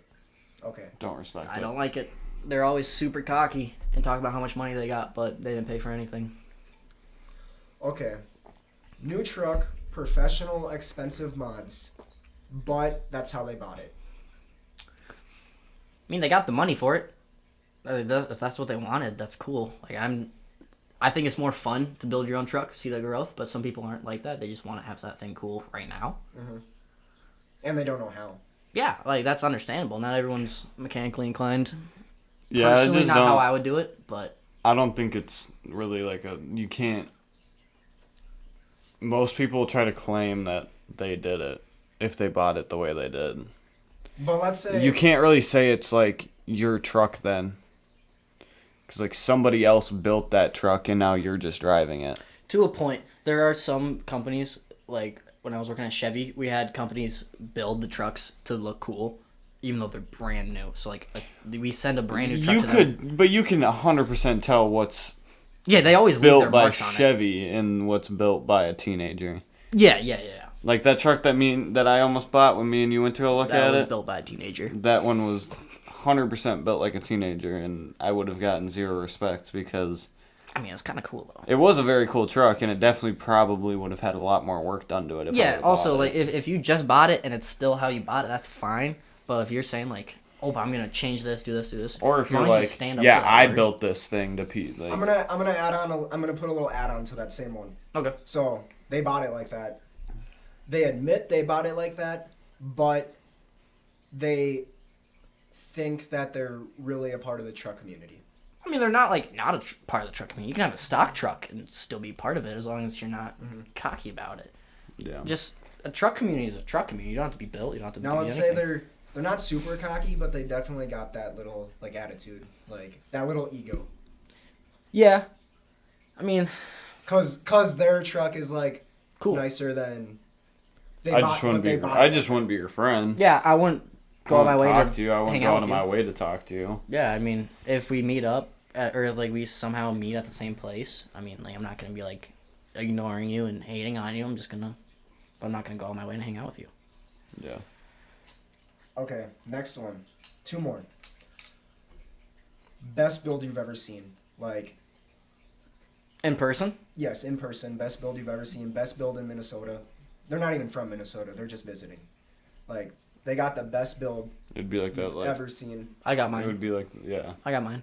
Okay.
Don't respect
I
it.
don't like it. They're always super cocky and talk about how much money they got, but they didn't pay for anything.
Okay. New truck, professional, expensive mods, but that's how they bought it.
I mean, they got the money for it. If that's what they wanted, that's cool. Like I think it's more fun to build your own truck, see the growth, but some people aren't like that. They just want to have that thing cool right now.
And they don't know how.
Yeah, like that's understandable. Not everyone's mechanically inclined.
Yeah, I
Personally,
just
not how
don't.
I would do it, but
I don't think it's really like you can't. Most people try to claim that they did it if they bought it the way they did.
But let's say
You can't really say it's like your truck then. Because like somebody else built that truck and now you're just driving it.
to a point, there are some companies, like when I was working at Chevy, we had companies build the trucks to look cool, even though they're brand new. So like we send a brand new truck
You
to them.
could, but you can 100% tell what's
Yeah, they always leave
built
their
by
marks on it.
Chevy and what's built by a teenager.
Yeah.
Like that truck that I almost bought when me and you went to go look
That
at
was
it.
built by a teenager.
That one was 100% built like a teenager, and I would have gotten zero respect because
I mean, it's kind of cool though.
it was a very cool truck, and it definitely probably would have had a lot more work done to it. If I
Yeah.
would've
Also,
bought
like
it.
if you just bought it and it's still how you bought it, that's fine. But if you're saying like, oh, but I'm gonna change this, do this,
or if
as
you're
long as you
like,
stand up
yeah,
to that
I
word.
built this thing to Pete. Like,
I'm gonna add on. I'm gonna put a little add on to that same one.
Okay.
So they bought it like that. They admit they bought it like that, but they think that they're really a part of the truck community.
I mean, they're not like not a part of the truck community. You can have a stock truck and still be part of it as long as you're not cocky about it.
yeah.
Just a truck community is a truck community. You don't have to be built. You don't have to
Now
be
let's
anything.
say they're not super cocky, but they definitely got that little like attitude, like that little ego.
Yeah. I mean,
Cause their truck is like
cool.
nicer than.
I just wouldn't be your friend.
Yeah, I wouldn't go out my way
talk
to
to you. I wouldn't
hang
go
out
out of
with
my
you.
way to talk to you.
Yeah, I mean, if we meet up or if, like we somehow meet at the same place, I mean, like I'm not gonna be like ignoring you and hating on you. I'm not gonna go out my way and hang out with you.
Yeah.
Okay, next one. 2 more. Best build you've ever seen. Like,
In person?
yes, in person. Best build you've ever seen. Best build in Minnesota. They're not even from Minnesota. They're just visiting. Like, they got the best build
It'd be like that.
you've
Like
ever seen.
I got
it
mine.
would be like
I got mine.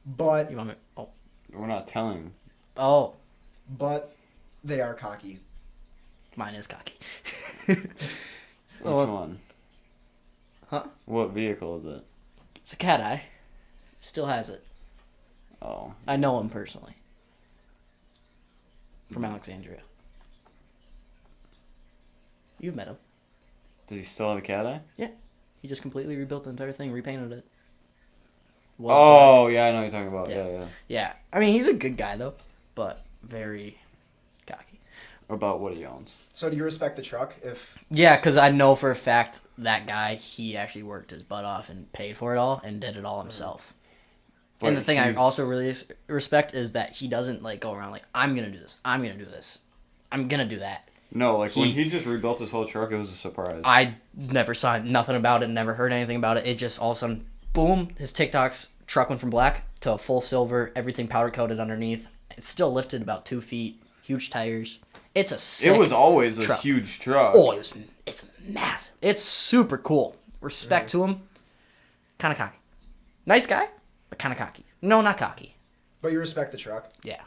But
You want me? Oh,
we're not telling.
but they are cocky.
mine is cocky.
Which
Oh.
one?
Huh?
What vehicle is it?
It's a cat eye. Still has it.
Oh,
I know him personally. From Alexandria. You've met him.
does he still have a cat eye?
He just completely rebuilt the entire thing, repainted it.
Oh yeah, I know what you're talking about.
Yeah.
Yeah.
Yeah. I mean, he's a good guy, though, but very cocky.
about what he owns.
So do you respect the truck?
Yeah, because I know for a fact that guy, he actually worked his butt off and paid for it all and did it all himself.
But
and the thing I
he's-
also really respect is that he doesn't like go around like, I'm going to do this. I'm going to do this. I'm going to do that.
No, like when he just rebuilt his whole truck, it was a surprise.
I never saw nothing about it, never heard anything about it. It just all of a sudden, boom, his TikTok's truck went from black to a full silver, everything powder coated underneath. It's still lifted about 2 feet, huge tires. It's a sick
It was always a
truck.
huge truck.
Oh, it's massive. It's super cool. Respect to him. Kind of cocky. Nice guy, but kind of cocky. No, not cocky.
But you respect the truck.
Yeah.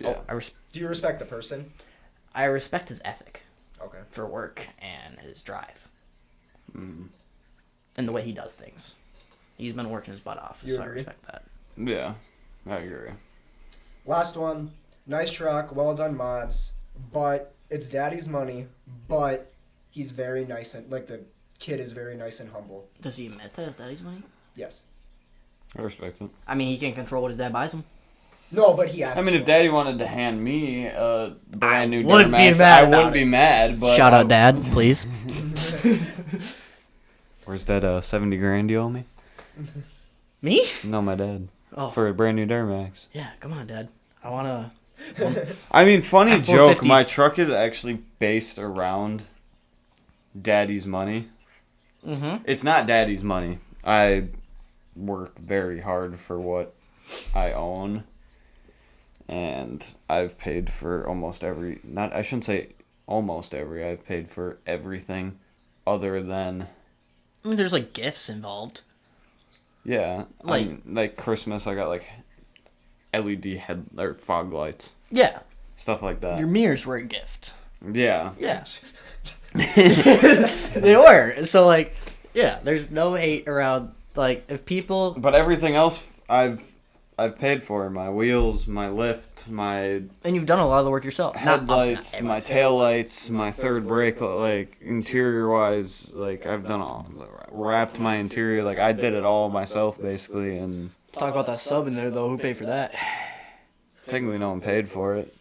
Yeah.
Oh,
Do you respect the person?
I respect his ethic
Okay.
for work and his drive. And the way he does things. He's been working his butt off,
You
so I
agree?
respect that.
Yeah, I agree.
Last one. Nice truck, well done mods, but it's daddy's money, but he's very nice and, like, the kid is very nice and humble.
Does he admit that his daddy's money?
Yes.
I respect it.
I mean, he can't control what his dad buys him.
No, but he asks
I mean, if
for it.
Daddy wanted to hand me a brand new
wouldn't be
Duramax,
mad
I
about
wouldn't
it.
be mad. But
Shout out, Dad, please.
Where's that 70 grand you owe me?
Me?
No, my dad.
Oh.
For a brand new Duramax.
Yeah, come on, Dad. I want to...
I mean, funny
At
joke.
450.
My truck is actually based around Daddy's money.
Mm-hmm.
It's not Daddy's money. I work very hard for what I own. And I've paid for almost every... I shouldn't say almost every. I've paid for everything other than...
I mean, there's, like, gifts involved.
Yeah.
Like-
like Christmas, I got, like, LED head or fog lights.
Yeah.
Stuff like that.
Your mirrors were a gift.
Yeah.
Yeah. They were. So, like, yeah, there's no hate around, like, if people...
But everything else I've paid for. My wheels, my lift, my
And you've done a lot of the work yourself.
headlights, my taillights, my third brake, like interior wise, like I've done all, wrapped my interior, like I did it all myself basically, and
Talk about that sub in there, though. Who paid for that?
technically no one paid for it.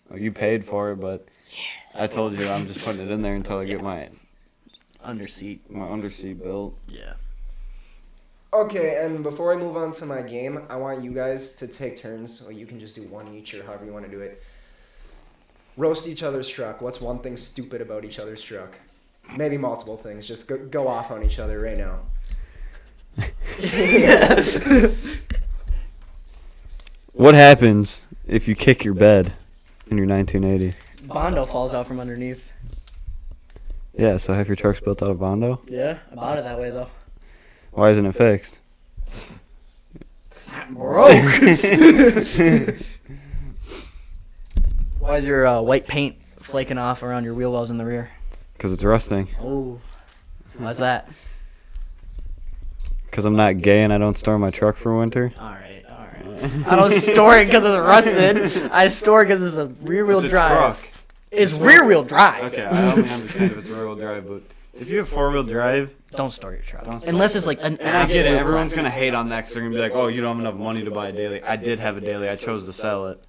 Well, you paid for it, but I told you I'm just putting it in there until I get my
Underseat.
underseat built.
Yeah.
Okay, and before I move on to my game, I want you guys to take turns. Or you can just do one each or however you want to do it. Roast each other's truck. What's one thing stupid about each other's truck? Maybe multiple things. Just go off on each other right now.
What happens if you kick your bed in your 1980?
Bondo falls out from underneath.
Yeah, so have your trucks built out of Bondo?
Yeah, I bought it that way, though.
Why isn't it fixed?
Broke. Why is your white paint flaking off around your wheel wells in the rear?
Because it's rusting.
Oh. Why's that?
Because I'm not gay and I don't store my truck for winter.
All right, all right. I don't store it because it's rusted. I store it because it's a rear-wheel drive. It's rear-wheel drive.
Okay, I only understand if it's rear-wheel drive, but if you have four-wheel drive,
Don't store your truck.
Don't store
Unless it's like an
and I get it,
absolute
everyone's
classic.
going to hate on that because they're going to be like, oh, you don't have enough money to buy a daily. I did have a daily. I chose to sell it.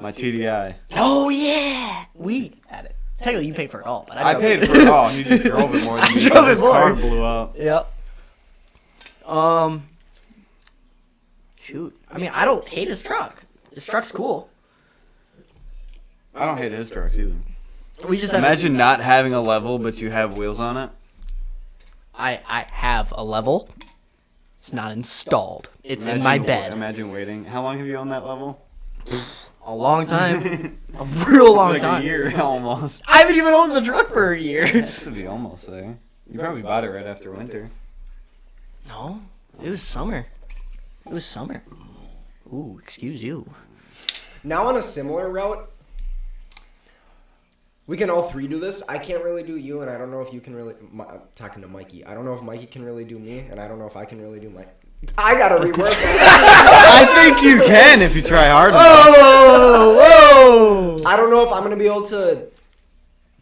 My TDI.
Oh, yeah. We had it. Technically, you paid for it all, but
I
drove
paid
it.
for it all. He just drove it more than
I
me
drove
because
it
his
more.
car blew up.
Yep. Shoot. I mean, I don't hate his truck. His truck's cool.
I don't hate his trucks either.
We just have.
Imagine not having a level, but you have wheels on it.
I have a level. It's not installed. It's in
Imagine
my bed.
Imagine waiting. How long have you owned that level?
A long time. A real long
Like
time.
a year almost.
I haven't even owned the truck for a year.
It has to be almost there. You probably bought it right after winter.
No, it was summer. It was summer. Ooh, excuse you.
Now on a similar route, we can all three do this. I can't really do you, and I don't know if you can really... I'm talking to Mikey. I don't know if Mikey can really do me, and I don't know if I can really do Mike. I gotta rework that.
I think you can if you try hard enough.
Oh, whoa!
I don't know if I'm gonna be able to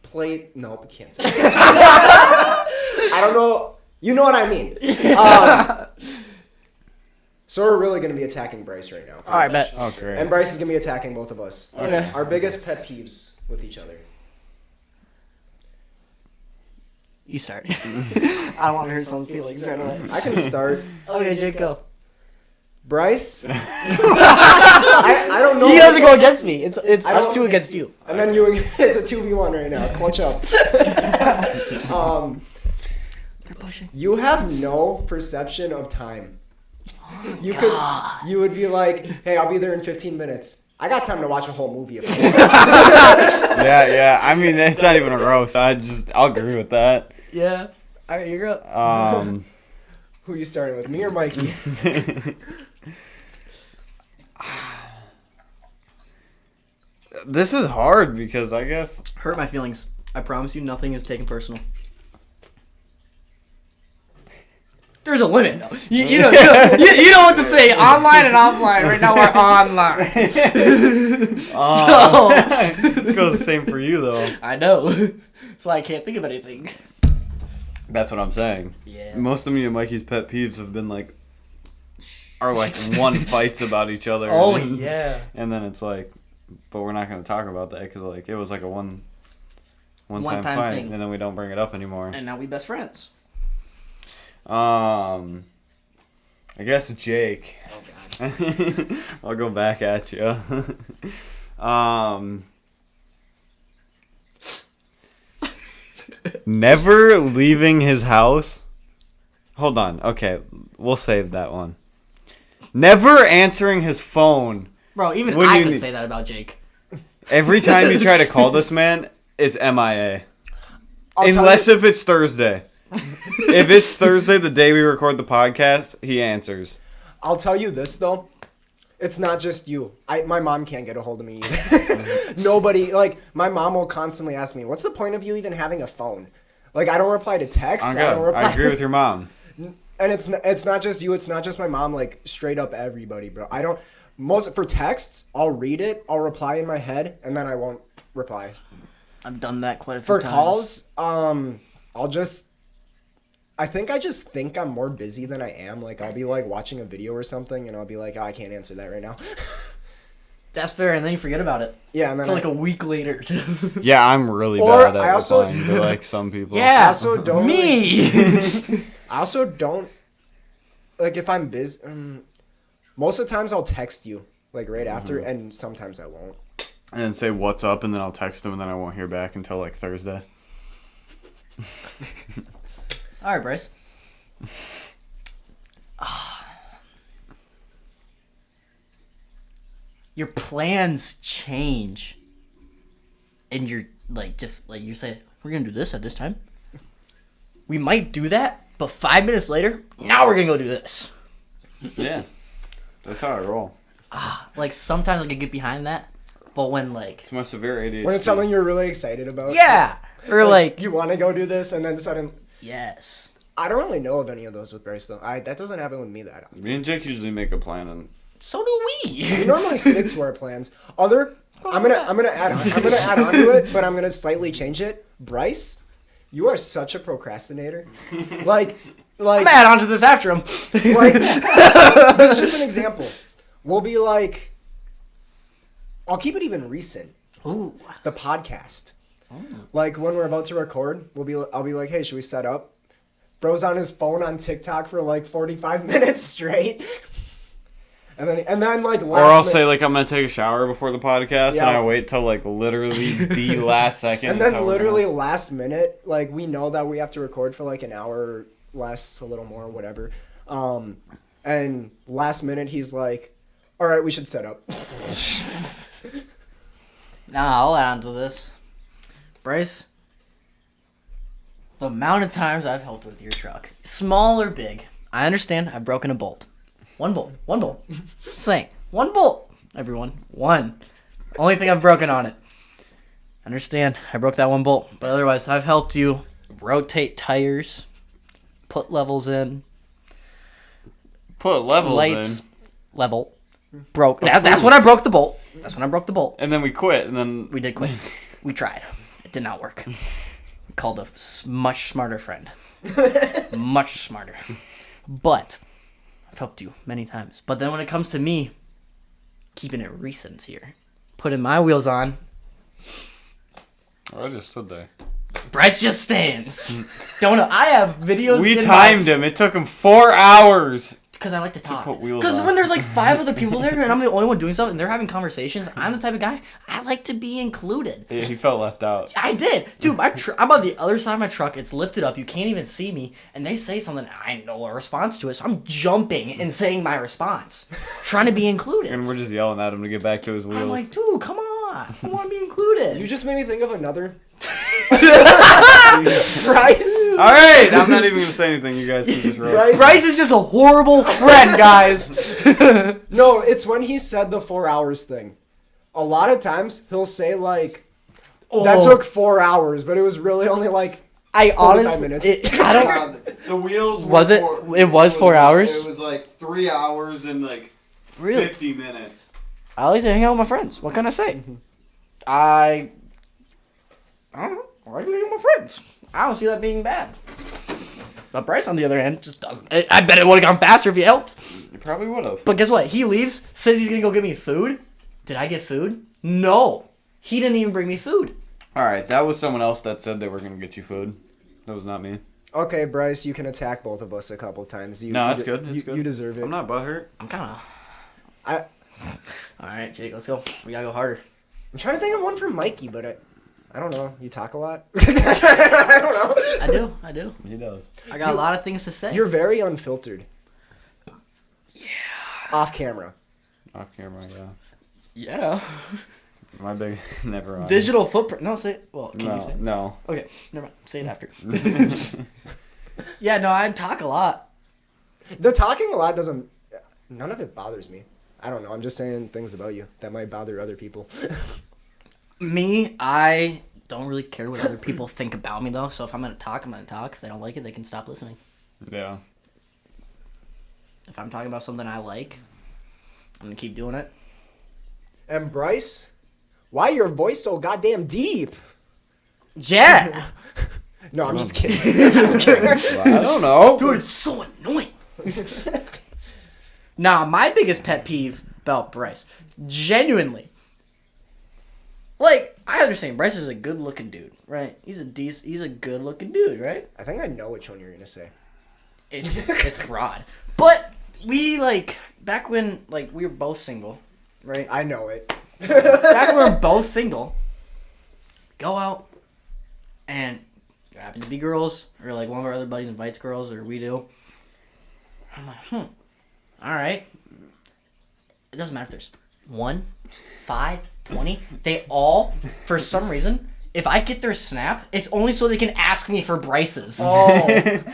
play... Nope, I can't say that. I don't know... You know what I mean. So we're really going to be attacking Bryce right now.
All right, bet.
Oh, great.
And Bryce is going to be attacking both of us.
Okay.
Our biggest pet peeves with each other.
You start. I don't want to hurt someone's feelings right away.
I can start.
Okay, Jake, go.
Bryce? I don't know.
He doesn't go against me. It's
I
us
don't-
two against you.
And then you, it's a 2v1 right now. Clutch up.
They're pushing.
You have no perception of time. You would be like, hey, I'll be there in 15 minutes. I got time to watch a whole movie.
Yeah. I mean, it's not even a roast. I'll agree with that.
Yeah. All right, you're up.
Who you starting with, me or Mikey?
This is hard because I guess
Hurt my feelings. I promise you, nothing is taken personal. There's a limit, though. You know what to say. Online and offline. Right now, we're online. So
it goes the same for you though.
I know. So I can't think of anything.
That's what I'm saying.
Yeah.
Most of me and Mikey's pet peeves have been like, are like one fights about each other.
Oh
and,
yeah.
And then it's like, but we're not gonna talk about that because like it was like a one-time
One-time
fight,
thing.
and then we don't bring it up anymore.
And now we best friends.
I guess Jake.
Oh god.
I'll go back at you. Never leaving his house. Hold on. Okay, we'll save that one. Never answering his phone.
Bro, even
When
I
you
could
need-
say that about Jake.
Every time you try to call this man, it's MIA.
I'll tell
Unless
you-
if it's Thursday. If it's Thursday, the day we record the podcast, he answers.
I'll tell you this though, it's not just you. My mom can't get a hold of me either. Nobody, like, my mom will constantly ask me, what's the point of you even having a phone? Like, I don't reply to texts.
I'm
I don't
good.
reply.
I agree with your mom.
And it's not just you. It's not just my mom. Like, straight up everybody, bro. I don't. For texts, I'll read it. I'll reply in my head, and then I won't reply.
I've done that quite a few
For
times.
calls, I'll just. I just think I'm more busy than I am. Like, I'll be like watching a video or something, and I'll be like, oh, I can't answer that right now.
That's fair, and then you forget about it.
Yeah, and then
Until like a week later.
Yeah, I'm really
Or
bad at
I also-
replying to like some people.
Yeah.
I also don't
Me.
I also don't, like, if I'm busy, most of the times I'll text you, like, right after, and sometimes I won't.
And then say what's up, and then I'll text him, and then I won't hear back until like Thursday.
All right, Bryce. Your plans change, and you're like, just like you say, we're gonna do this at this time. We might do that, but 5 minutes later, now we're gonna go do this.
Yeah, that's how I roll.
Like sometimes I can get behind that, but when like,
It's my severe ADHD.
When it's something you're really excited about.
yeah, or like,
You want to go do this, and then suddenly.
yes.
I don't really know of any of those with Bryce, though. That doesn't happen with me that often.
Me and Jake usually make a plan, and
So do we.
We normally stick to our plans. I'm gonna add on to it, but I'm gonna slightly change it. Bryce, you are such a procrastinator. Like
I'm gonna add on to this after him.
like this is just an example. We'll be like, I'll keep it even recent.
Ooh.
The podcast. Like when we're about to record, I'll be like, hey, should we set up? Bro's on his phone on TikTok for like 45 minutes straight. And then like last
or I'll
minute-
say like I'm gonna take a shower before the podcast,
Yeah.
and I wait till like literally the last second.
And then
until we're
literally
done.
last minute, like we know that we have to record for like an hour less, a little more, whatever. And last minute he's like, all right, we should set up.
Nah, I'll add on to this. Bryce, the amount of times I've helped with your truck, small or big, I understand I've broken a bolt. One bolt. Saying, one bolt, everyone. One. Only thing I've broken on it. Understand, I broke that one bolt. But otherwise, I've helped you rotate tires, put levels in,
put levels
lights,
in,
level, broke. That's when I broke the bolt. That's when I broke the bolt.
and then we quit, and then
We did quit. We tried. It did not work. We called a much smarter friend. Much smarter. But I've helped you many times. But then when it comes to me, keeping it recent here, putting my wheels on,
I just stood there.
Bryce just stands. Don't know. I have videos.
We timed him. It took him 4 hours.
Because I like to talk.
put wheels
Because
on.
when there's like 5 other people there and I'm the only one doing stuff and they're having conversations, I'm the type of guy, I like to be included.
Yeah, he felt left out.
I did. Dude, I'm on the other side of my truck. It's lifted up. You can't even see me. And they say something. I know a response to it. So I'm jumping and saying my response. Trying to be included.
And we're just yelling at him to get back to his wheels.
I'm like, dude, come on. I want to be included.
You just made me think of another.
Bryce.
All right, I'm not even gonna say anything. You guys can just roast.
Bryce is just a horrible friend, guys.
No, it's when he said the 4 hours thing. A lot of times he'll say like, that took 4 hours, but it was really only like
I
45
honestly,
minutes.
I don't.
The wheels
Was
were
it? It was 4 hours?
It was like 3 hours and like
Really?
50 minutes.
I like to hang out with my friends. What can I say? I don't know. I like to hang out with my friends. I don't see that being bad. But Bryce, on the other hand, just doesn't. I bet it would have gone faster if he helped.
You probably would have.
But guess what? He leaves, says he's going to go get me food. Did I get food? No. He didn't even bring me food.
All right, that was someone else that said they were gonna get you food. That was not me.
Okay, Bryce, you can attack both of us a couple times.
No, that's good. That's good.
You deserve it.
I'm not butthurt.
I'm kind of...
I'm
Alright, Jake, let's go. We gotta go harder.
trying to think of one for Mikey, but I don't know. You talk a lot. I don't know.
I do.
He does.
I got a lot of things to say.
You're very unfiltered.
Yeah.
Off camera.
Off camera, yeah.
Yeah.
My big never mind.
Digital footprint. No, say it. Well, can
No,
you say it?
no.
Okay, never mind. Say it after. Yeah, no, I talk a lot.
The talking a lot doesn't. None of it bothers me. I don't know. I'm just saying things about you that might bother other people.
Me, I don't really care what other people think about me, though. So if I'm going to talk, I'm going to talk. If they don't like it, they can stop listening.
Yeah.
If I'm talking about something I like, I'm going to keep doing it.
And Bryce, why your voice so goddamn deep?
Yeah!
No, I'm just kidding.
I don't know.
Dude, it's so annoying. Nah, my biggest pet peeve about Bryce, genuinely, like, I understand Bryce is a good-looking dude, right? He's a good-looking dude, right?
I think I know which one you're gonna say.
It's broad. But we, like, back when, like, we were both single, right?
I know it.
Back when we were both single, go out, and there happen to be girls, or, like, one of our other buddies invites girls, or we do. I'm like, all right. It doesn't matter if there's 1, 5, 20. They all, for some reason, if I get their snap, it's only so they can ask me for Bryce's.
Oh.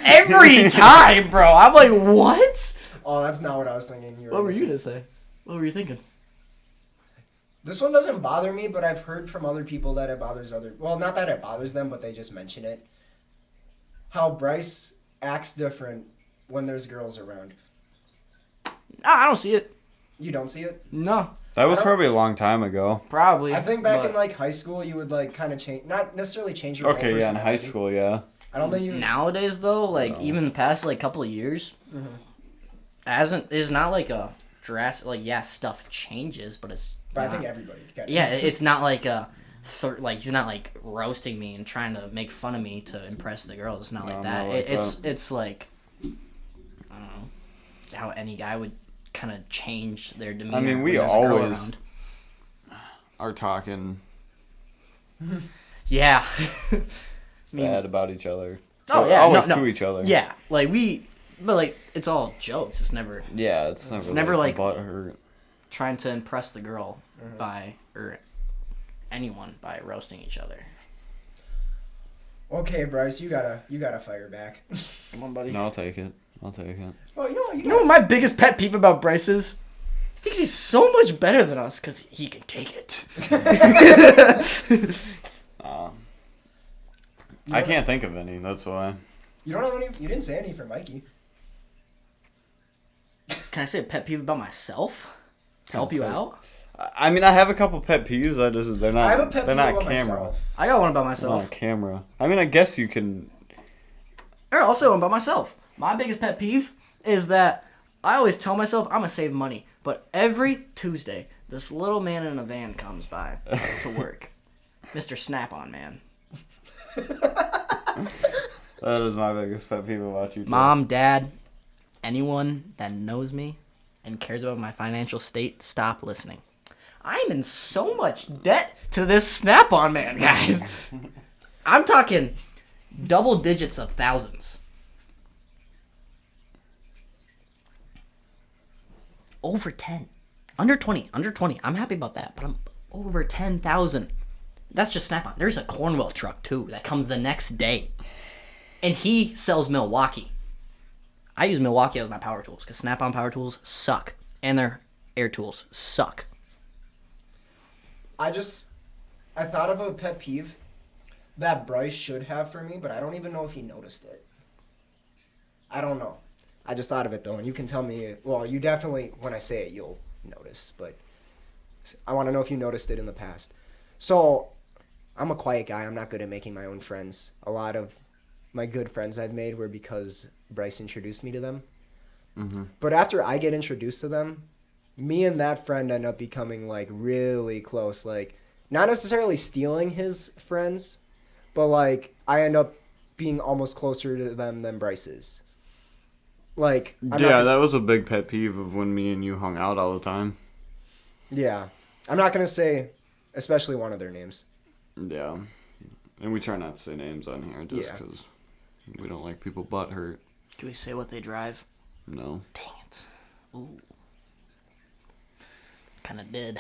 Every time, bro. I'm like, what?
Oh, that's not what I was thinking.
What were you going to say? What were you thinking?
This one doesn't bother me, but I've heard from other people that it bothers other. Well, not that it bothers them, but they just mention it. How Bryce acts different when there's girls around.
I don't see it.
You don't see it?
No.
That was probably a long time ago.
Probably.
I think back
but
in like high school, you would like kind of change, not necessarily change your.
Okay,
whole
yeah, in high
personality.
school, yeah.
I don't think you.
Nowadays, though, like,
No.
even the past, like, couple of years, is not like a drastic, like, yeah, stuff changes, but it's
But I
not-
think everybody.
Yeah, it's not like a like he's not like roasting me and trying to make fun of me to impress the girls. It's not
No,
like
not
that.
like
It's like I don't know how any guy would kind of change their demeanor.
I mean, we
when there's a girl
always
around.
are talking
Yeah. I mean,
bad about each other.
oh
Or
yeah,
always
no.
to each other.
Yeah, like but like it's all jokes. It's never
Yeah, it's
never like
butthurt.
trying to impress the girl by or anyone by roasting each other.
Okay, Bryce, you gotta fire back.
Come on, buddy.
No, I'll take it. I'll take it.
Well,
You know what my biggest pet peeve about Bryce is? He thinks he's so much better than us because he can take it.
I can't think of any. That's why.
You don't have any. You didn't say any for Mikey.
Can I say a pet peeve about myself to help you out?
I mean, I have a couple pet peeves. They're not.
I have a pet
they're
peeve
not
about
camera.
myself.
I got one about
They're
myself.
not camera. I mean, I guess you can.
Or also one about myself. My biggest pet peeve is that I always tell myself I'm gonna save money, but every Tuesday, this little man in a van comes by to work. Mr. Snap-on Man.
That is my biggest pet peeve about you, too.
Mom, Dad, anyone that knows me and cares about my financial state, stop listening. I'm in so much debt to this Snap-on Man, guys. I'm talking double digits of thousands. Over 10. Under 20. I'm happy about that, but I'm over 10,000. That's just Snap-on. There's a Cornwell truck, too, that comes the next day. And he sells Milwaukee. I use Milwaukee as my power tools because Snap-on power tools suck. And their air tools suck.
I thought of a pet peeve that Bryce should have for me, but I don't even know if he noticed it. I don't know. I just thought of it, though, and you can tell me. Well, you definitely, when I say it, you'll notice, but I want to know if you noticed it in the past. So, I'm a quiet guy. I'm not good at making my own friends. A lot of my good friends I've made were because Bryce introduced me to them.
Mm-hmm.
But after I get introduced to them, me and that friend end up becoming, like, really close. Like, not necessarily stealing his friends, but, like, I end up being almost closer to them than Bryce is. Like,
that was a big pet peeve of when me and you hung out all the time.
Yeah. I'm not going to say, especially one of their names.
Yeah. And we try not to say names on here just
Yeah.
because we don't like people butt hurt.
Can we say what they drive?
No.
Dang it. Ooh. Kind of did.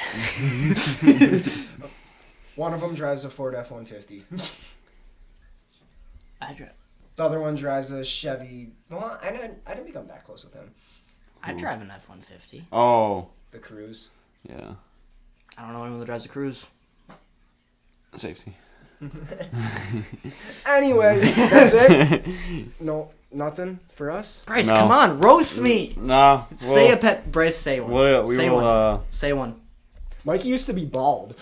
One of them drives a Ford F-150.
I drive.
The other one drives a Chevy. Well, I didn't become that close with him.
I drive an F-150.
Oh.
The Cruise.
Yeah.
I don't know anyone that drives a Cruise.
Safety.
Anyways, that's it. No, nothing for us.
Bryce,
No.
come on, roast me.
Nah.
Say a pet. Bryce, say one.
We
say
will,
one. Say one.
Mikey used to be bald.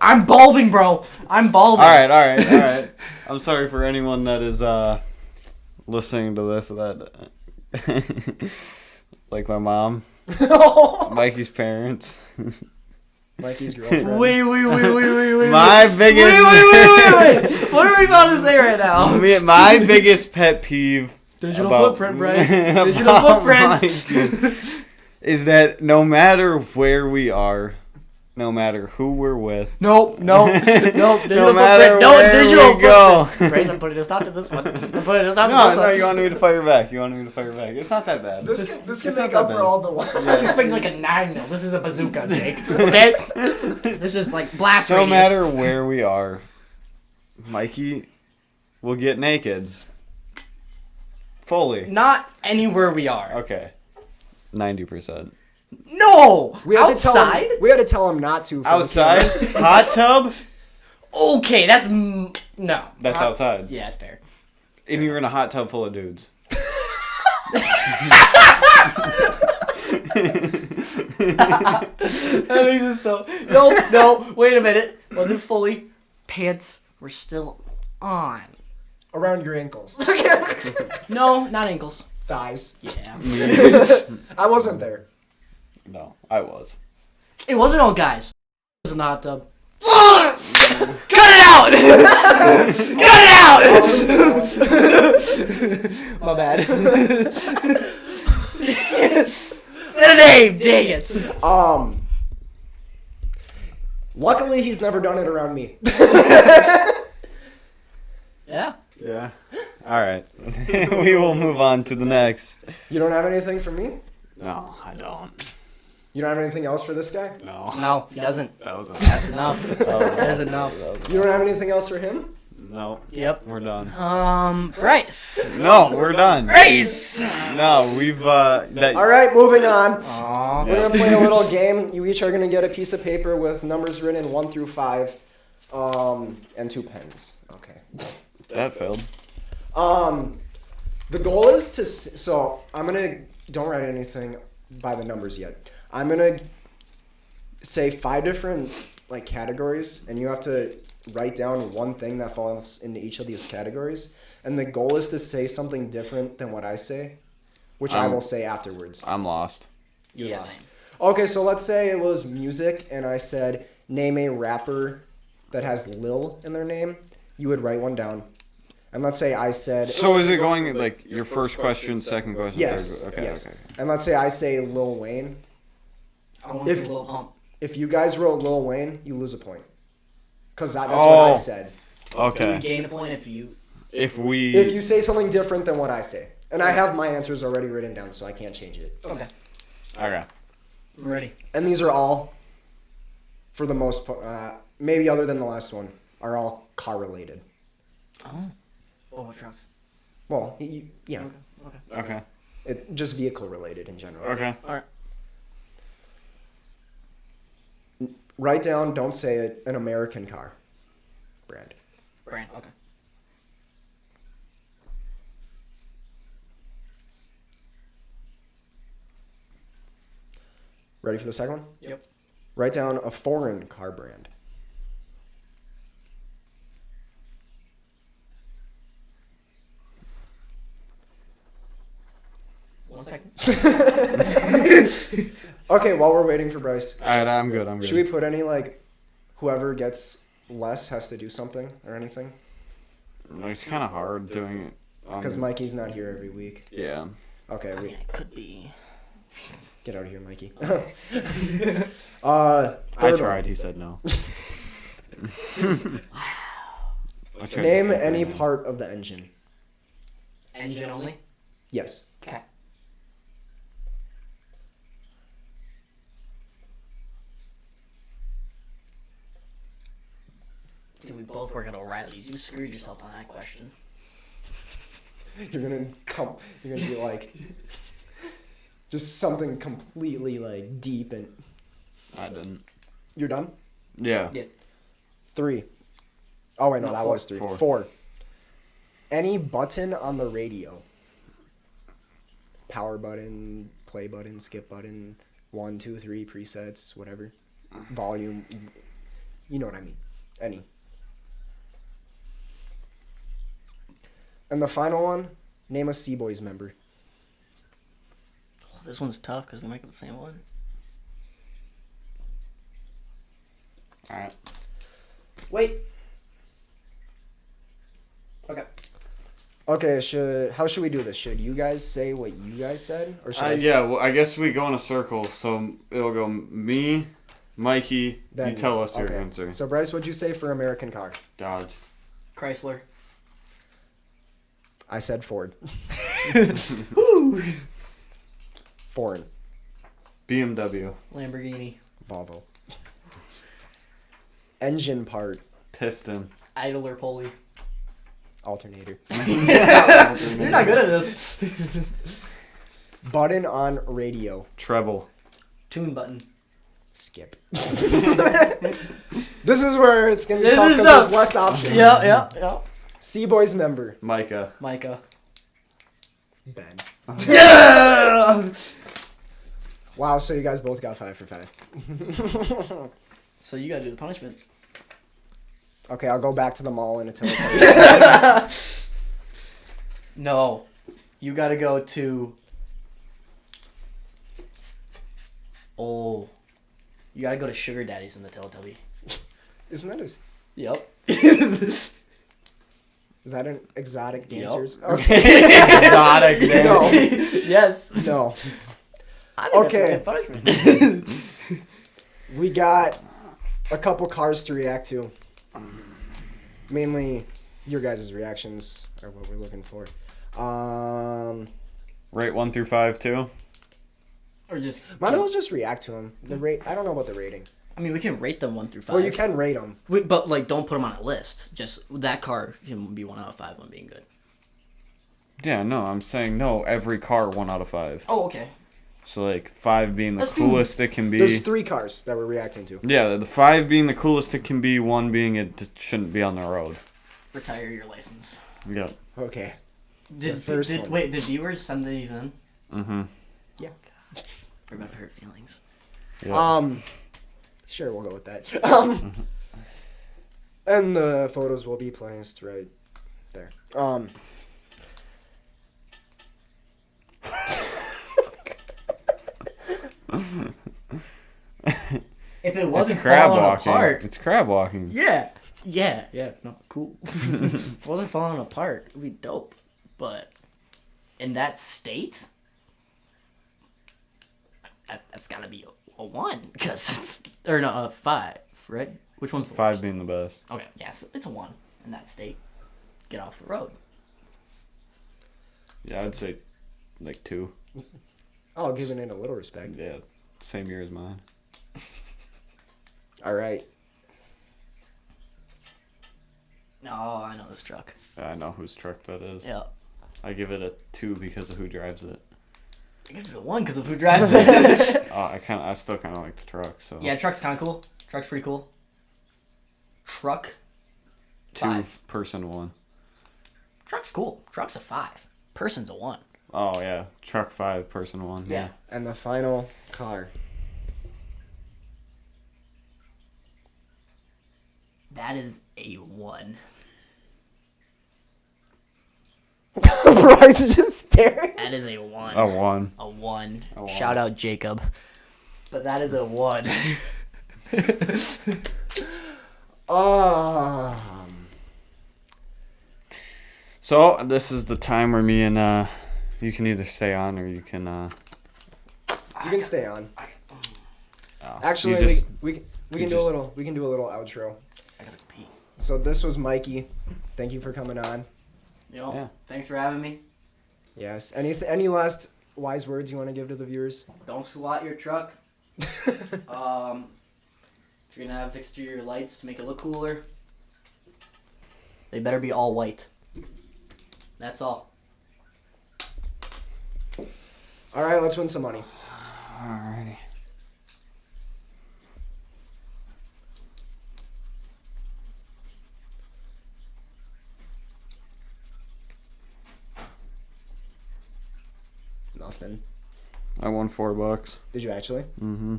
I'm balding, bro. I'm balding.
All right. I'm sorry for anyone that is listening to this that like my mom, Mikey's parents.
Mikey's girlfriend.
Wait.
My biggest.
Wait. What are we about to say right now?
My biggest pet peeve.
Digital
about-
footprint, Bryce. Digital
about
footprint.
Mikey is that no matter where we are, no matter who we're with,
Nope. Digital
matter
footprint. No,
where
digital
we go.
footprint. Bryce, I'm putting a stop to this one.
No, you want me to fire back. It's not that bad.
This can
it's
make
not
up
that
for
bad.
all the ones.
This thing's like a 9mm. This is a bazooka, Jake. Okay? This is like blast
No
radius.
matter where we are, Mikey will get naked. Fully.
Not anywhere we are.
Okay. 90%.
No!
We had
Outside?
to tell him not to. For
Outside?
the camera.
Hot tub?
Okay, that's... no.
That's outside.
Yeah, it's fair.
And you're in a hot tub full of dudes.
That makes it so... No, wait a minute. Wasn't fully. Pants were still on.
Around your ankles.
No, not ankles.
Thighs.
Yeah.
I wasn't there.
No, I was.
It wasn't all guys. It was in the hot tub. Cut it out! Cut it out! My bad. Say the name, dang it.
Luckily, he's never done it around me.
Yeah.
Yeah. All right. We will move on to the next.
You don't have anything for me?
No, I don't.
You don't have anything else for this guy?
No.
No, he doesn't.
That was
That's enough. That is enough.
You don't have anything else for him?
No.
Yep.
We're done.
Bryce.
No, we're done.
Bryce!
No, we've that.
All right, moving on.
Aw.
We're going to play a little game. You each are going to get a piece of paper with numbers written 1 through 5, and 2 pens. Okay.
That failed.
The goal is to... So, I'm going to... Don't write anything by the numbers yet. I'm going to say 5 different, like, categories, and you have to write down one thing that falls into each of these categories. And the goal is to say something different than what I say. which I will say afterwards.
I'm lost.
You're
Yeah,
lost.
same.
Okay, so let's say it was music, and I said, name a rapper that has Lil in their name. You would write one down. And let's say I said...
So is it going like your first question, second question,
Yes,
third? Okay,
yes.
okay.
And let's say I say Lil Wayne.
I want to
If-
see Lil Pump.
If you guys wrote Lil Wayne, you lose a point. Because that's what I said.
You
Okay.
gain a point if you.
If we.
If you say something different than what I say. And I have my answers already written down, so I can't change it.
Okay.
Okay.
I'm ready.
And these are all, for the most part, maybe other than the last one, are all car related.
Oh. Oh, what trucks?
Well, yeah.
Okay.
Okay.
Just vehicle related in general.
Okay.
All right.
Write down, don't say it, an American car brand.
Brand. Okay.
Ready for the second one?
Yep.
Write down a foreign car brand.
One second.
Okay, while we're waiting for Bryce,
All right, I'm good. I'm good.
should we put any, like, whoever gets less has to do something or anything?
It's kind of hard doing it.
Because Mikey's not here every week.
Yeah.
Okay,
I mean, it could be.
get out of here, Mikey.
I
third
tried.
one.
He said no. I tried to
Name
say
any
something.
part of the engine.
Engine only.
Yes.
Okay. Dude, we both work at O'Reilly's. You screwed yourself on that question.
You're gonna be like, just something completely, like, deep and...
I didn't.
You're done?
Yeah.
Yeah.
3. Oh, wait, no,
No,
that
four.
was 3.
Four.
4. Any button on the radio. Power button, play button, skip button, 1, 2, 3, presets, whatever. Volume. You know what I mean. Any. And the final one, name a C-Boys member.
Oh, this one's tough because we might get the same one.
All right.
Wait. Okay.
Okay, how should we do this? Should you guys say what you guys said? Or should I say-
Yeah, well, I guess we go in a circle. So it'll go me, Mikey,
Then
you tell us your
okay.
answer.
So, Bryce, what'd you say for American car?
Dodge.
Chrysler.
I said Ford. Foreign.
BMW.
Lamborghini.
Volvo. Engine part.
Piston.
Idler pulley.
Alternator.
You're not good at this.
Button on radio.
Treble.
Tune button.
Skip. This is where it's going to be
This
tough
is
because
tough.
there's less options.
Yeah.
C-Boys member.
Micah.
Micah.
Ben.
Yeah!
Wow, so you guys both got 5 for 5.
So you gotta do the punishment.
Okay, I'll go back to the mall in a Teletubbies.
No. You gotta go to... Oh. You gotta go to Sugar Daddy's in the Teletubby.
Isn't that
Yep.
is that an exotic
Yep.
dancers? Okay.
Exotic.
No.
Yes.
No.
I think
Okay.
that's a good punishment.
We got a couple cars to react to. Mainly your guys' reactions are what we're looking for.
Rate 1 through 5 too.
Or just...
Might as well just react to them. The rate, I don't know about the rating.
I mean, we can rate them 1 through 5.
Well, you can rate them.
But, like, don't put them on a list. Just that car can be 1 out of 5, one being good.
Yeah, no, I'm saying no. Every car 1 out of 5.
Oh, okay.
So like 5 being the
Let's do-
coolest it can be.
There's 3 cars that we're reacting to.
Yeah, the 5 being the coolest it can be. 1 being it shouldn't be on the road.
Retire your license.
Yeah.
Okay.
Did
first one.
wait? Did viewers send these in?
Mm-hmm.
Yeah.
We're about to hurt feelings.
Yeah.
Sure, we'll go with that. And the photos will be placed right there.
If it
It's
wasn't
crab
falling
walking.
apart,
It's crab walking.
yeah, no, cool. If it wasn't falling apart, it'd be dope. But in that state, that's gotta be a 1 because it's or no a 5, right? Which one's the
5
worst?
being the best.
Okay, yes, it's a 1 in that state. Get off the road.
Yeah, I'd say like 2.
Oh, giving it a little respect.
Yeah, same year as mine.
All right.
Oh, I know this truck.
I know whose truck that is.
Yeah.
I give it a 2 because of who drives it.
I give it a 1 because of who drives it.
I still kind of like the truck. So
Yeah, truck's kind of cool. Truck's pretty cool. Truck.
2
5.
person 1.
Truck's cool. Truck's a 5. Person's a 1.
Oh yeah, truck 5 person 1.
Yeah.
And the final car.
That is a 1.
Bryce is just staring.
That is a 1.
A 1.
A 1.
A 1.
Shout out Jacob. But that is a 1.
So this is the time where me and you can either stay on or you can
You can stay on.
oh,
Actually,
you just-
we can do a little outro.
I gotta pee.
So this was Mikey. Thank you for coming on.
Yo,
Yeah.
thanks for having me.
Yes. Any last wise words you want to give to the viewers?
Don't swat your truck. If you're gonna have exterior lights to make it look cooler, they better be all white. That's all.
All right, let's win some money.
Alrighty.
Nothing.
I won $4.
Did you actually?
Mm-hmm.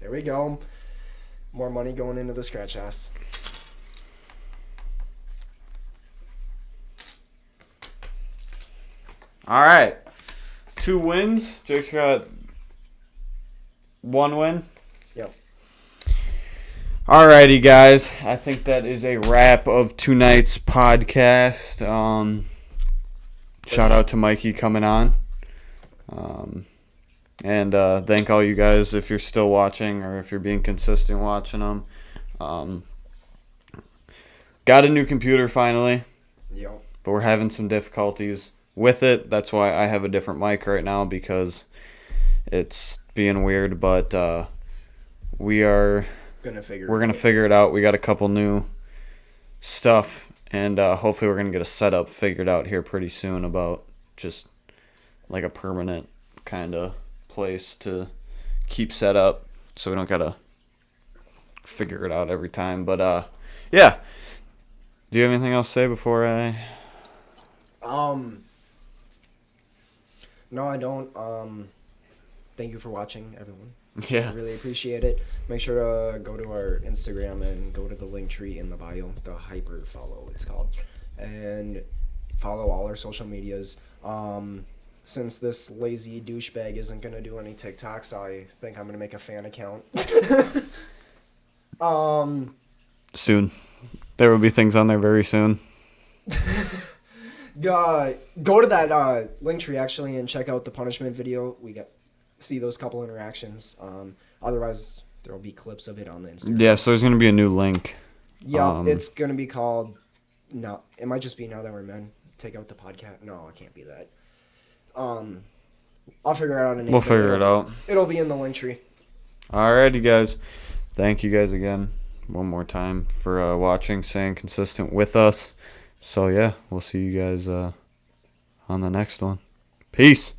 There we go. More money going into the scratch house.
All right. 2 wins. Jake's got 1 win.
Yep.
Alrighty, guys. I think that is a wrap of tonight's podcast. Shout out to Mikey coming on. And thank all you guys if you're still watching or if you're being consistent watching them. Got a new computer finally,
Yep.
but we're having some difficulties with it. That's why I have a different mic right now because it's being weird. But we're gonna figure it out. We got a couple new stuff, and hopefully we're gonna get a setup figured out here pretty soon about just like a permanent kind of place to keep set up, so we don't gotta figure it out every time. But yeah. Do you have anything else to say before I?
No, I don't. Thank you for watching, everyone.
Yeah.
I really appreciate it. Make sure to go to our Instagram and go to the link tree in the bio, the hyper follow it's called, and follow all our social medias. Since this lazy douchebag isn't gonna do any TikToks, I think I'm gonna make a fan account.
Soon. There will be things on there very soon.
Go to that link tree actually and check out the punishment video. See those couple interactions. Otherwise, there will be clips of it on the Instagram.
Yeah, so there's going to be a new link.
Yeah, it's gonna be called. No, it might just be Now That We're Men. Take out the podcast. No, it can't be that. I'll figure out a name.
We'll figure it out.
It'll be in the link tree.
Alrighty, guys. Thank you guys again one more time for watching, staying consistent with us. So, yeah, we'll see you guys on the next one. Peace.